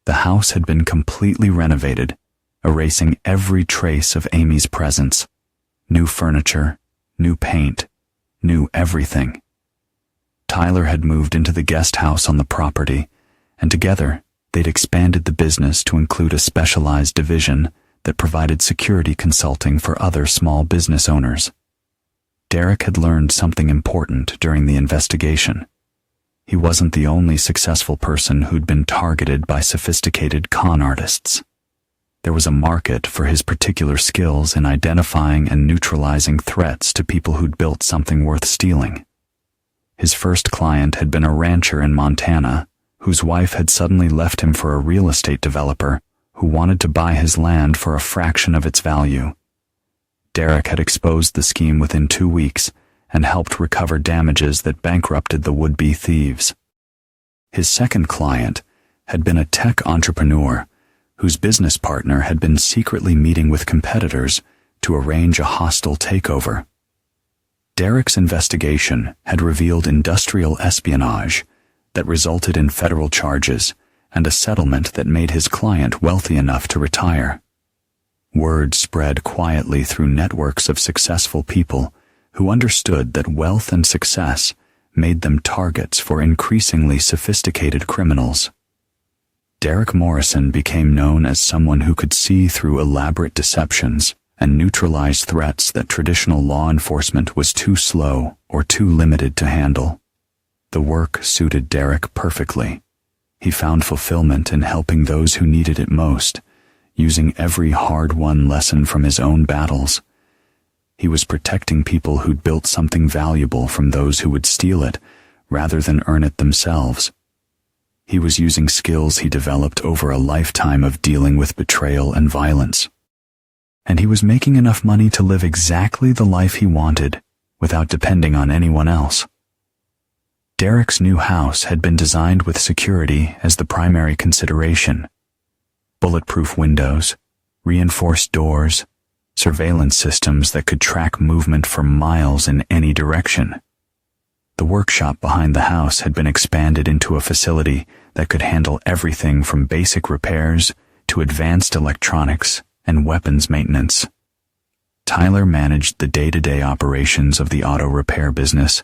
The house had been completely renovated, erasing every trace of Amy's presence. New furniture, new paint, new everything. Tyler had moved into the guest house on the property, and together they'd expanded the business to include a specialized division that provided security consulting for other small business owners. Derek had learned something important during the investigation. He wasn't the only successful person who'd been targeted by sophisticated con artists. There was a market for his particular skills in identifying and neutralizing threats to people who'd built something worth stealing. His first client had been a rancher in Montana, whose wife had suddenly left him for a real estate developer who wanted to buy his land for a fraction of its value. Derek had exposed the scheme within 2 weeks and helped recover damages that bankrupted the would-be thieves. His second client had been a tech entrepreneur whose business partner had been secretly meeting with competitors to arrange a hostile takeover. Derek's investigation had revealed industrial espionage that resulted in federal charges and a settlement that made his client wealthy enough to retire. Word spread quietly through networks of successful people who understood that wealth and success made them targets for increasingly sophisticated criminals. Derek Morrison became known as someone who could see through elaborate deceptions and neutralize threats that traditional law enforcement was too slow or too limited to handle. The work suited Derek perfectly. He found fulfillment in helping those who needed it most, using every hard-won lesson from his own battles. He was protecting people who'd built something valuable from those who would steal it, rather than earn it themselves. He was using skills he developed over a lifetime of dealing with betrayal and violence. And he was making enough money to live exactly the life he wanted, without depending on anyone else. Derek's new house had been designed with security as the primary consideration. Bulletproof windows, reinforced doors, surveillance systems that could track movement for miles in any direction. The workshop behind the house had been expanded into a facility that could handle everything from basic repairs to advanced electronics and weapons maintenance. Tyler managed the day-to-day operations of the auto repair business,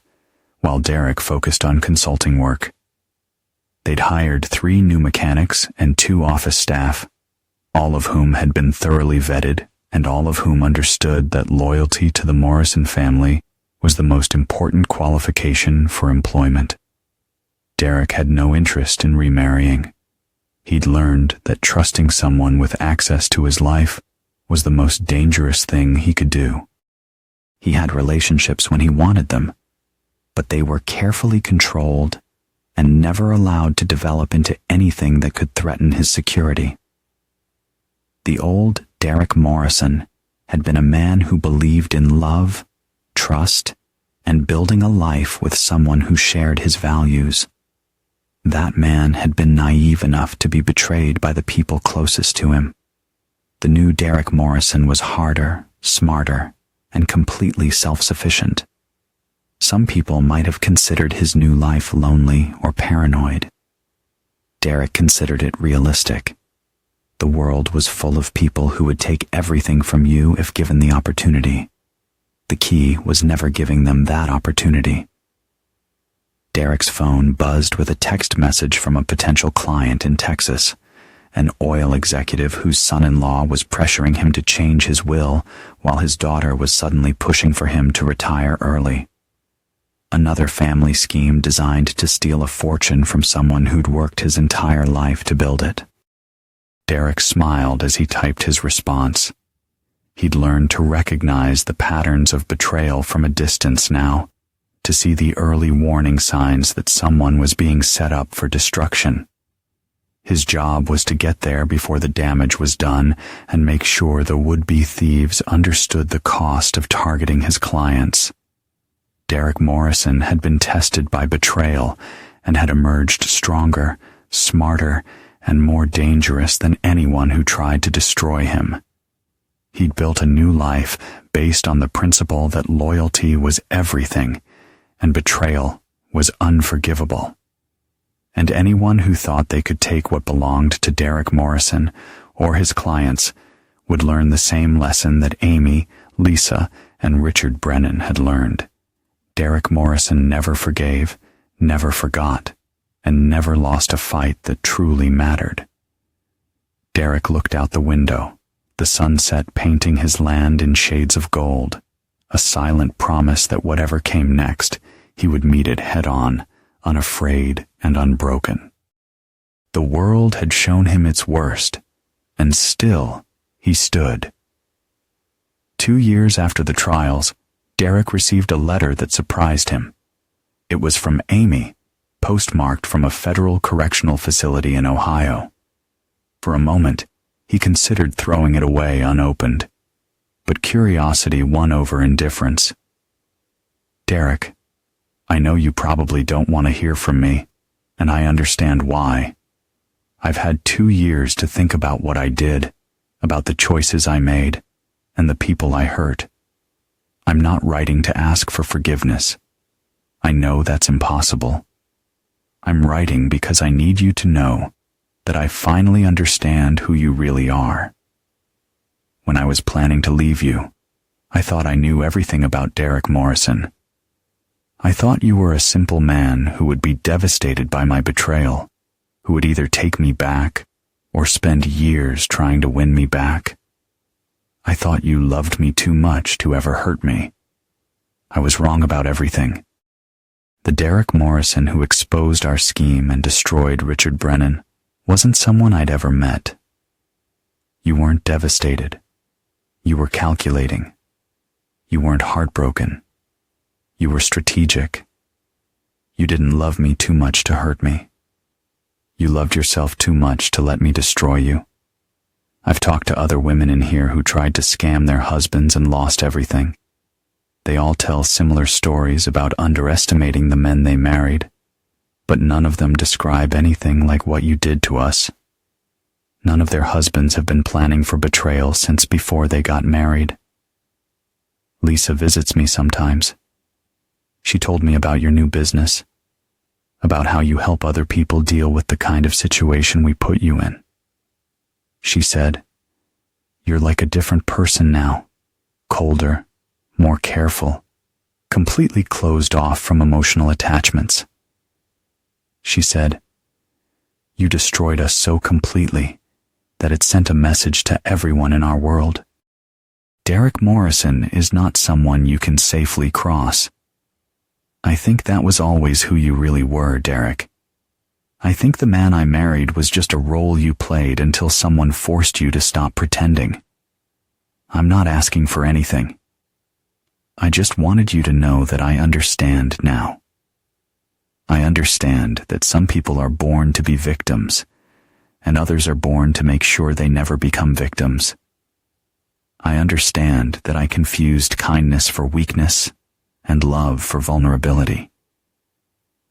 while Derek focused on consulting work. They'd hired 3 new mechanics and 2 office staff, all of whom had been thoroughly vetted and all of whom understood that loyalty to the Morrison family was the most important qualification for employment. Derek had no interest in remarrying. He'd learned that trusting someone with access to his life was the most dangerous thing he could do. He had relationships when he wanted them, but they were carefully controlled and never allowed to develop into anything that could threaten his security. The old Derek Morrison had been a man who believed in love, trust, and building a life with someone who shared his values. That man had been naive enough to be betrayed by the people closest to him. The new Derek Morrison was harder, smarter, and completely self-sufficient. Some people might have considered his new life lonely or paranoid. Derek considered it realistic. The world was full of people who would take everything from you if given the opportunity. The key was never giving them that opportunity. Derek's phone buzzed with a text message from a potential client in Texas, an oil executive whose son-in-law was pressuring him to change his will while his daughter was suddenly pushing for him to retire early. Another family scheme designed to steal a fortune from someone who'd worked his entire life to build it. Derek smiled as he typed his response. He'd learned to recognize the patterns of betrayal from a distance now, to see the early warning signs that someone was being set up for destruction. His job was to get there before the damage was done and make sure the would-be thieves understood the cost of targeting his clients. Derek Morrison had been tested by betrayal and had emerged stronger, smarter, and more dangerous than anyone who tried to destroy him. He'd built a new life based on the principle that loyalty was everything and betrayal was unforgivable. And anyone who thought they could take what belonged to Derek Morrison or his clients would learn the same lesson that Amy, Lisa, and Richard Brennan had learned. Derek Morrison never forgave, never forgot, and never lost a fight that truly mattered. Derek looked out the window, the sunset painting his land in shades of gold, a silent promise that whatever came next, he would meet it head-on, unafraid and unbroken. The world had shown him its worst, and still he stood. 2 years after the trials, Derek received a letter that surprised him. It was from Amy, postmarked from a federal correctional facility in Ohio. For a moment, he considered throwing it away unopened, but curiosity won over indifference. Derek, I know you probably don't want to hear from me, and I understand why. I've had 2 years to think about what I did, about the choices I made, and the people I hurt. I'm not writing to ask for forgiveness. I know that's impossible. I'm writing because I need you to know that I finally understand who you really are. When I was planning to leave you, I thought I knew everything about Derek Morrison. I thought you were a simple man who would be devastated by my betrayal, who would either take me back or spend years trying to win me back. I thought you loved me too much to ever hurt me. I was wrong about everything. The Derek Morrison who exposed our scheme and destroyed Richard Brennan wasn't someone I'd ever met. You weren't devastated. You were calculating. You weren't heartbroken. You were strategic. You didn't love me too much to hurt me. You loved yourself too much to let me destroy you. I've talked to other women in here who tried to scam their husbands and lost everything. They all tell similar stories about underestimating the men they married, but none of them describe anything like what you did to us. None of their husbands have been planning for betrayal since before they got married. Lisa visits me sometimes. She told me about your new business, about how you help other people deal with the kind of situation we put you in. She said, "You're like a different person now, colder, more careful, completely closed off from emotional attachments." She said, "You destroyed us so completely that it sent a message to everyone in our world. Derek Morrison is not someone you can safely cross. I think that was always who you really were, Derek. I think the man I married was just a role you played until someone forced you to stop pretending. I'm not asking for anything. I just wanted you to know that I understand now. I understand that some people are born to be victims, and others are born to make sure they never become victims. I understand that I confused kindness for weakness and love for vulnerability.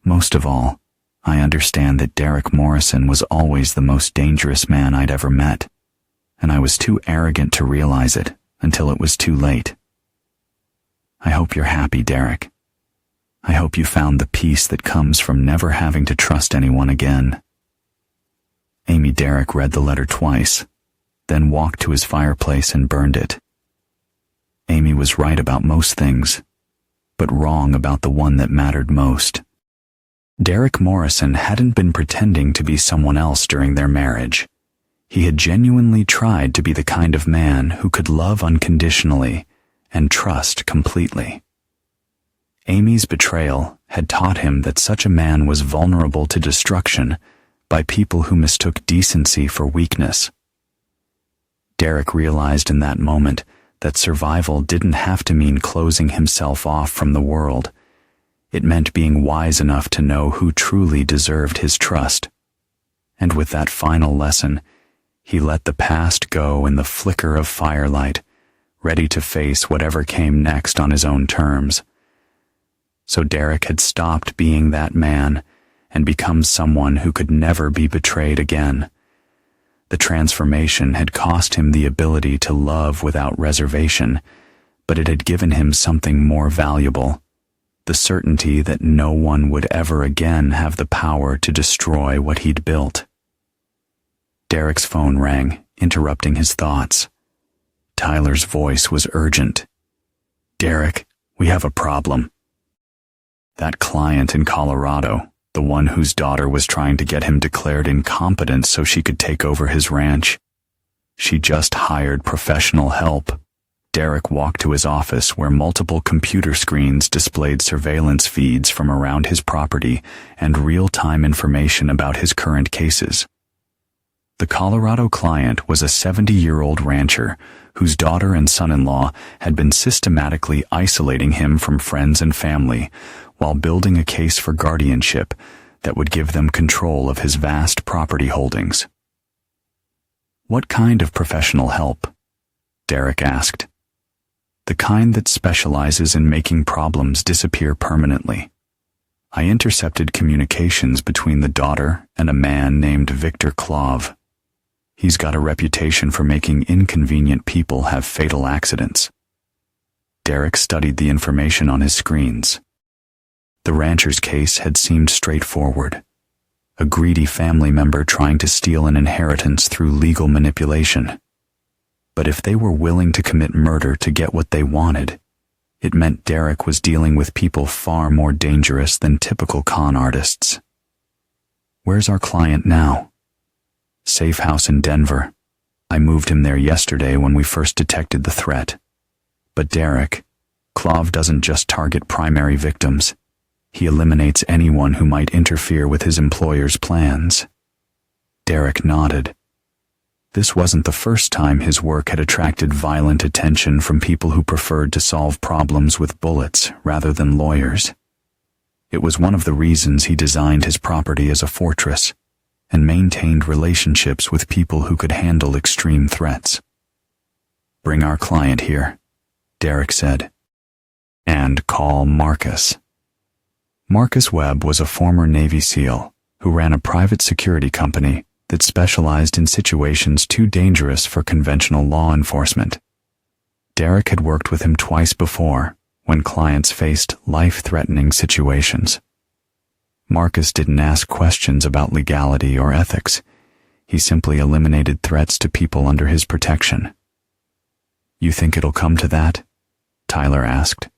Most of all, I understand that Derek Morrison was always the most dangerous man I'd ever met, and I was too arrogant to realize it until it was too late. I hope you're happy, Derek. I hope you found the peace that comes from never having to trust anyone again." Amy Derek read the letter twice, then walked to his fireplace and burned it. Amy was right about most things, but wrong about the one that mattered most. Derek Morrison hadn't been pretending to be someone else during their marriage. He had genuinely tried to be the kind of man who could love unconditionally and trust completely. Amy's betrayal had taught him that such a man was vulnerable to destruction by people who mistook decency for weakness. Derek realized in that moment that survival didn't have to mean closing himself off from the world. It meant being wise enough to know who truly deserved his trust. And with that final lesson, he let the past go in the flicker of firelight, ready to face whatever came next on his own terms. So Derek had stopped being that man and become someone who could never be betrayed again. The transformation had cost him the ability to love without reservation, but it had given him something more valuable, the certainty that no one would ever again have the power to destroy what he'd built. Derek's phone rang, interrupting his thoughts. Tyler's voice was urgent. "Derek, we have a problem. That client in Colorado, the one whose daughter was trying to get him declared incompetent so she could take over his ranch. She just hired professional help." Derek walked to his office where multiple computer screens displayed surveillance feeds from around his property and real-time information about his current cases. The Colorado client was a 70-year-old rancher whose daughter and son-in-law had been systematically isolating him from friends and family while building a case for guardianship that would give them control of his vast property holdings. "What kind of professional help?" Derek asked. "The kind that specializes in making problems disappear permanently. I intercepted communications between the daughter and a man named Victor Klov. He's got a reputation for making inconvenient people have fatal accidents." Derek studied the information on his screens. The rancher's case had seemed straightforward. A greedy family member trying to steal an inheritance through legal manipulation. But if they were willing to commit murder to get what they wanted, it meant Derek was dealing with people far more dangerous than typical con artists. "Where's our client now?" "Safe house in Denver. I moved him there yesterday when we first detected the threat. But Derek, Klov doesn't just target primary victims. He eliminates anyone who might interfere with his employer's plans." Derek nodded. This wasn't the first time his work had attracted violent attention from people who preferred to solve problems with bullets rather than lawyers. It was one of the reasons he designed his property as a fortress and maintained relationships with people who could handle extreme threats. "Bring our client here," Derek said. "And call Marcus." Marcus Webb was a former Navy SEAL who ran a private security company that specialized in situations too dangerous for conventional law enforcement. Derek had worked with him twice before, when clients faced life-threatening situations. Marcus didn't ask questions about legality or ethics. He simply eliminated threats to people under his protection. "You think it'll come to that?" Tyler asked.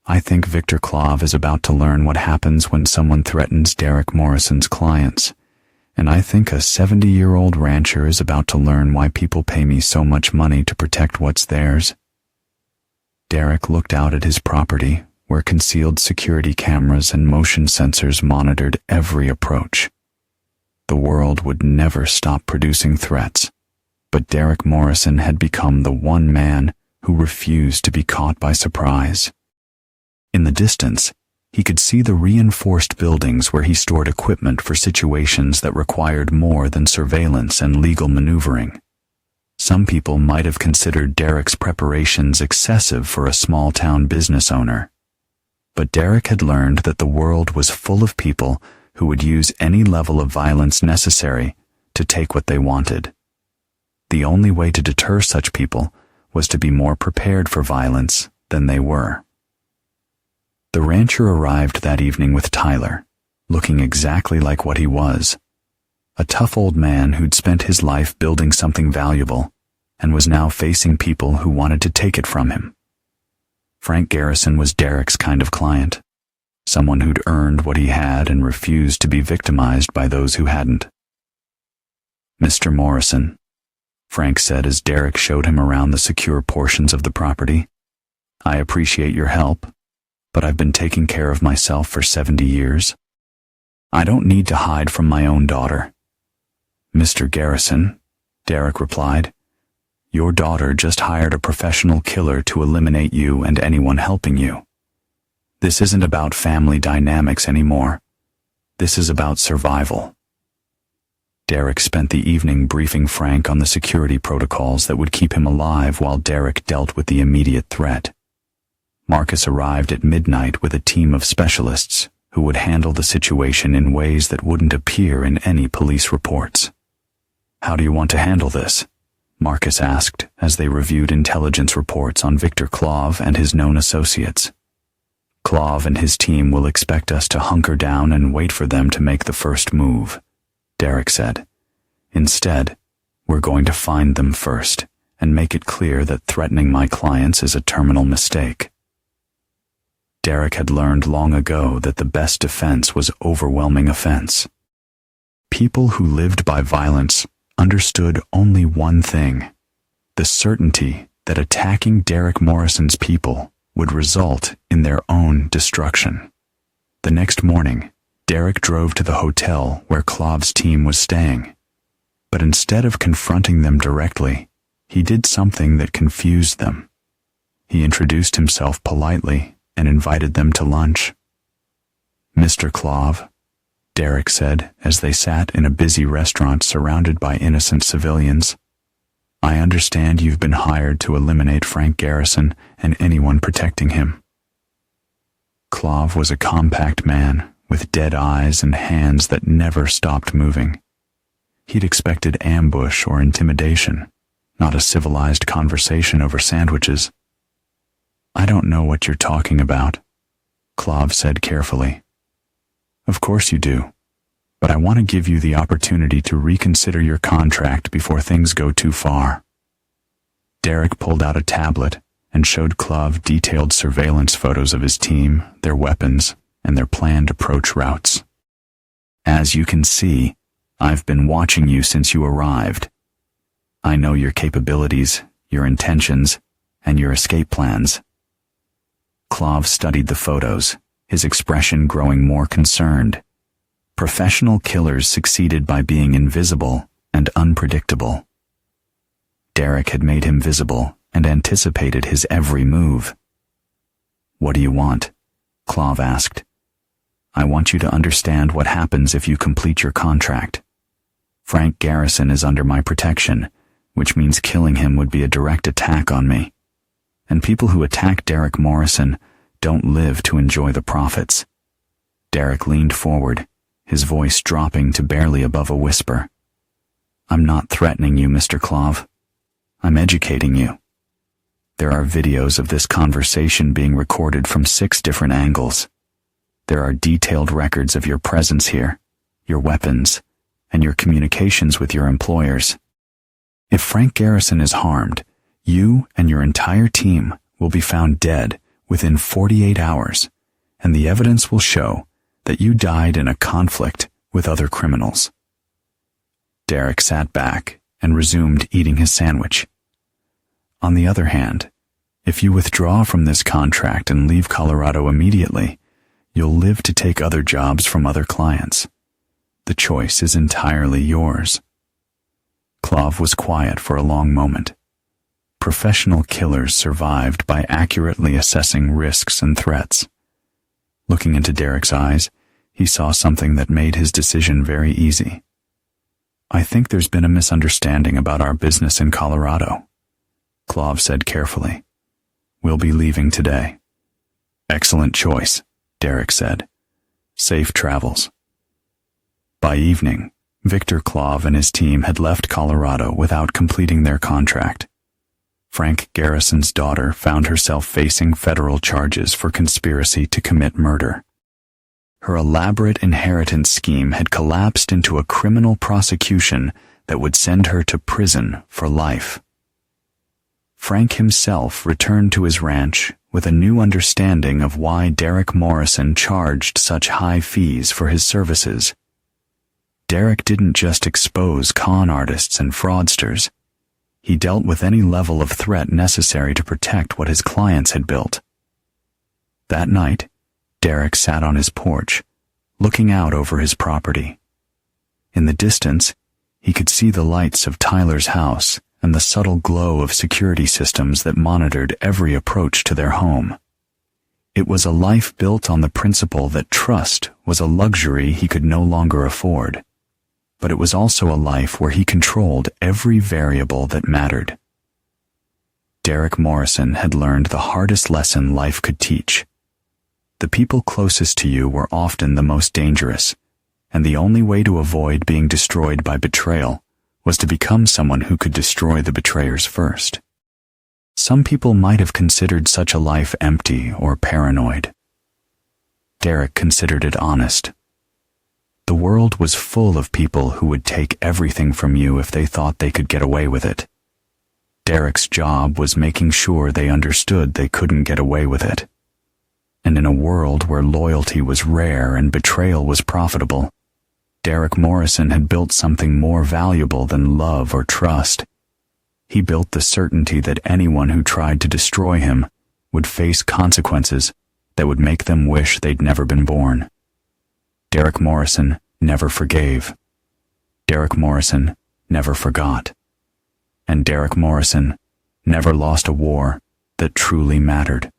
"I think Victor Clove is about to learn what happens when someone threatens Derek Morrison's clients, and I think a 70-year-old rancher is about to learn why people pay me so much money to protect what's theirs." Derek looked out at his property, where concealed security cameras and motion sensors monitored every approach. The world would never stop producing threats, but Derek Morrison had become the one man who refused to be caught by surprise. In the distance, he could see the reinforced buildings where he stored equipment for situations that required more than surveillance and legal maneuvering. Some people might have considered Derek's preparations excessive for a small-town business owner. But Derek had learned that the world was full of people who would use any level of violence necessary to take what they wanted. The only way to deter such people was to be more prepared for violence than they were. The rancher arrived that evening with Tyler, looking exactly like what he was, a tough old man who'd spent his life building something valuable and was now facing people who wanted to take it from him. Frank Garrison was Derek's kind of client, someone who'd earned what he had and refused to be victimized by those who hadn't. "Mr. Morrison," Frank said as Derek showed him around the secure portions of the property, "I appreciate your help, but I've been taking care of myself for 70 years. I don't need to hide from my own daughter." "Mr. Garrison," Derek replied, "your daughter just hired a professional killer to eliminate you and anyone helping you. This isn't about family dynamics anymore. This is about survival." Derek spent the evening briefing Frank on the security protocols that would keep him alive while Derek dealt with the immediate threat. Marcus arrived at midnight with a team of specialists who would handle the situation in ways that wouldn't appear in any police reports. "How do you want to handle this?" Marcus asked as they reviewed intelligence reports on Victor Clove and his known associates. "Clove and his team will expect us to hunker down and wait for them to make the first move," Derek said. "Instead, we're going to find them first and make it clear that threatening my clients is a terminal mistake." Derek had learned long ago that the best defense was overwhelming offense. People who lived by violence understood only one thing: the certainty that attacking Derek Morrison's people would result in their own destruction. The next morning, Derek drove to the hotel where Clove's team was staying. But instead of confronting them directly, he did something that confused them. He introduced himself politely and invited them to lunch. "Mr. Clove," Derek said as they sat in a busy restaurant surrounded by innocent civilians, "I understand you've been hired to eliminate Frank Garrison and anyone protecting him." Clove was a compact man with dead eyes and hands that never stopped moving. He'd expected ambush or intimidation, not a civilized conversation over sandwiches. "I don't know what you're talking about," Clove said carefully. "Of course you do, but I want to give you the opportunity to reconsider your contract before things go too far." Derek pulled out a tablet and showed Clove detailed surveillance photos of his team, their weapons, and their planned approach routes. "As you can see, I've been watching you since you arrived. I know your capabilities, your intentions, and your escape plans." Clove studied the photos, his expression growing more concerned. Professional killers succeeded by being invisible and unpredictable. Derek had made him visible and anticipated his every move. "What do you want?" Clove asked. "I want you to understand what happens if you complete your contract. Frank Garrison is under my protection, which means killing him would be a direct attack on me. And people who attack Derek Morrison don't live to enjoy the profits." Derek leaned forward, his voice dropping to barely above a whisper. "I'm not threatening you, Mr. Clove. I'm educating you. There are videos of this conversation being recorded from 6 different angles. There are detailed records of your presence here, your weapons, and your communications with your employers. If Frank Garrison is harmed, you and your entire team will be found dead within 48 hours, and the evidence will show that you died in a conflict with other criminals. Derek sat back and resumed eating his sandwich. On the other hand, if you withdraw from this contract and leave Colorado immediately, you'll live to take other jobs from other clients. The choice is entirely yours. Clove was quiet for a long moment. Professional killers survived by accurately assessing risks and threats. Looking into Derek's eyes, he saw something that made his decision very easy. I think there's been a misunderstanding about our business in Colorado, Clove said carefully. We'll be leaving today. Excellent choice, Derek said. Safe travels. By evening, Victor Clove and his team had left Colorado without completing their contract. Frank Garrison's daughter found herself facing federal charges for conspiracy to commit murder. Her elaborate inheritance scheme had collapsed into a criminal prosecution that would send her to prison for life. Frank himself returned to his ranch with a new understanding of why Derek Morrison charged such high fees for his services. Derek didn't just expose con artists and fraudsters. He dealt with any level of threat necessary to protect what his clients had built. That night, Derek sat on his porch, looking out over his property. In the distance, he could see the lights of Tyler's house and the subtle glow of security systems that monitored every approach to their home. It was a life built on the principle that trust was a luxury he could no longer afford, but it was also a life where he controlled every variable that mattered. Derek Morrison had learned the hardest lesson life could teach. The people closest to you were often the most dangerous, and the only way to avoid being destroyed by betrayal was to become someone who could destroy the betrayers first. Some people might have considered such a life empty or paranoid. Derek considered it honest. The world was full of people who would take everything from you if they thought they could get away with it. Derek's job was making sure they understood they couldn't get away with it. And in a world where loyalty was rare and betrayal was profitable, Derek Morrison had built something more valuable than love or trust. He built the certainty that anyone who tried to destroy him would face consequences that would make them wish they'd never been born. Derek Morrison never forgave. Derek Morrison never forgot. And Derek Morrison never lost a war that truly mattered.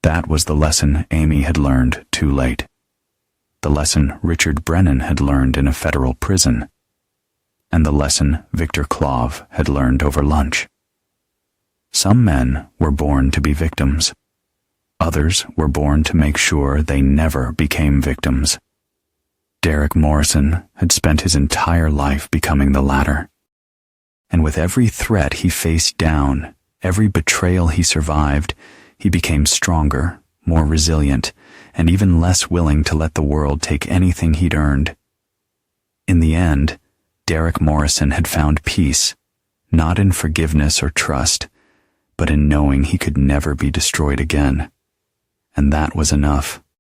That was the lesson Amy had learned too late. The lesson Richard Brennan had learned in a federal prison, and the lesson Victor Clove had learned over lunch. Some men were born to be victims. Others were born to make sure they never became victims. Derek Morrison had spent his entire life becoming the latter. And with every threat he faced down, every betrayal he survived, he became stronger, more resilient, and even less willing to let the world take anything he'd earned. In the end, Derek Morrison had found peace, not in forgiveness or trust, but in knowing he could never be destroyed again. And that was enough.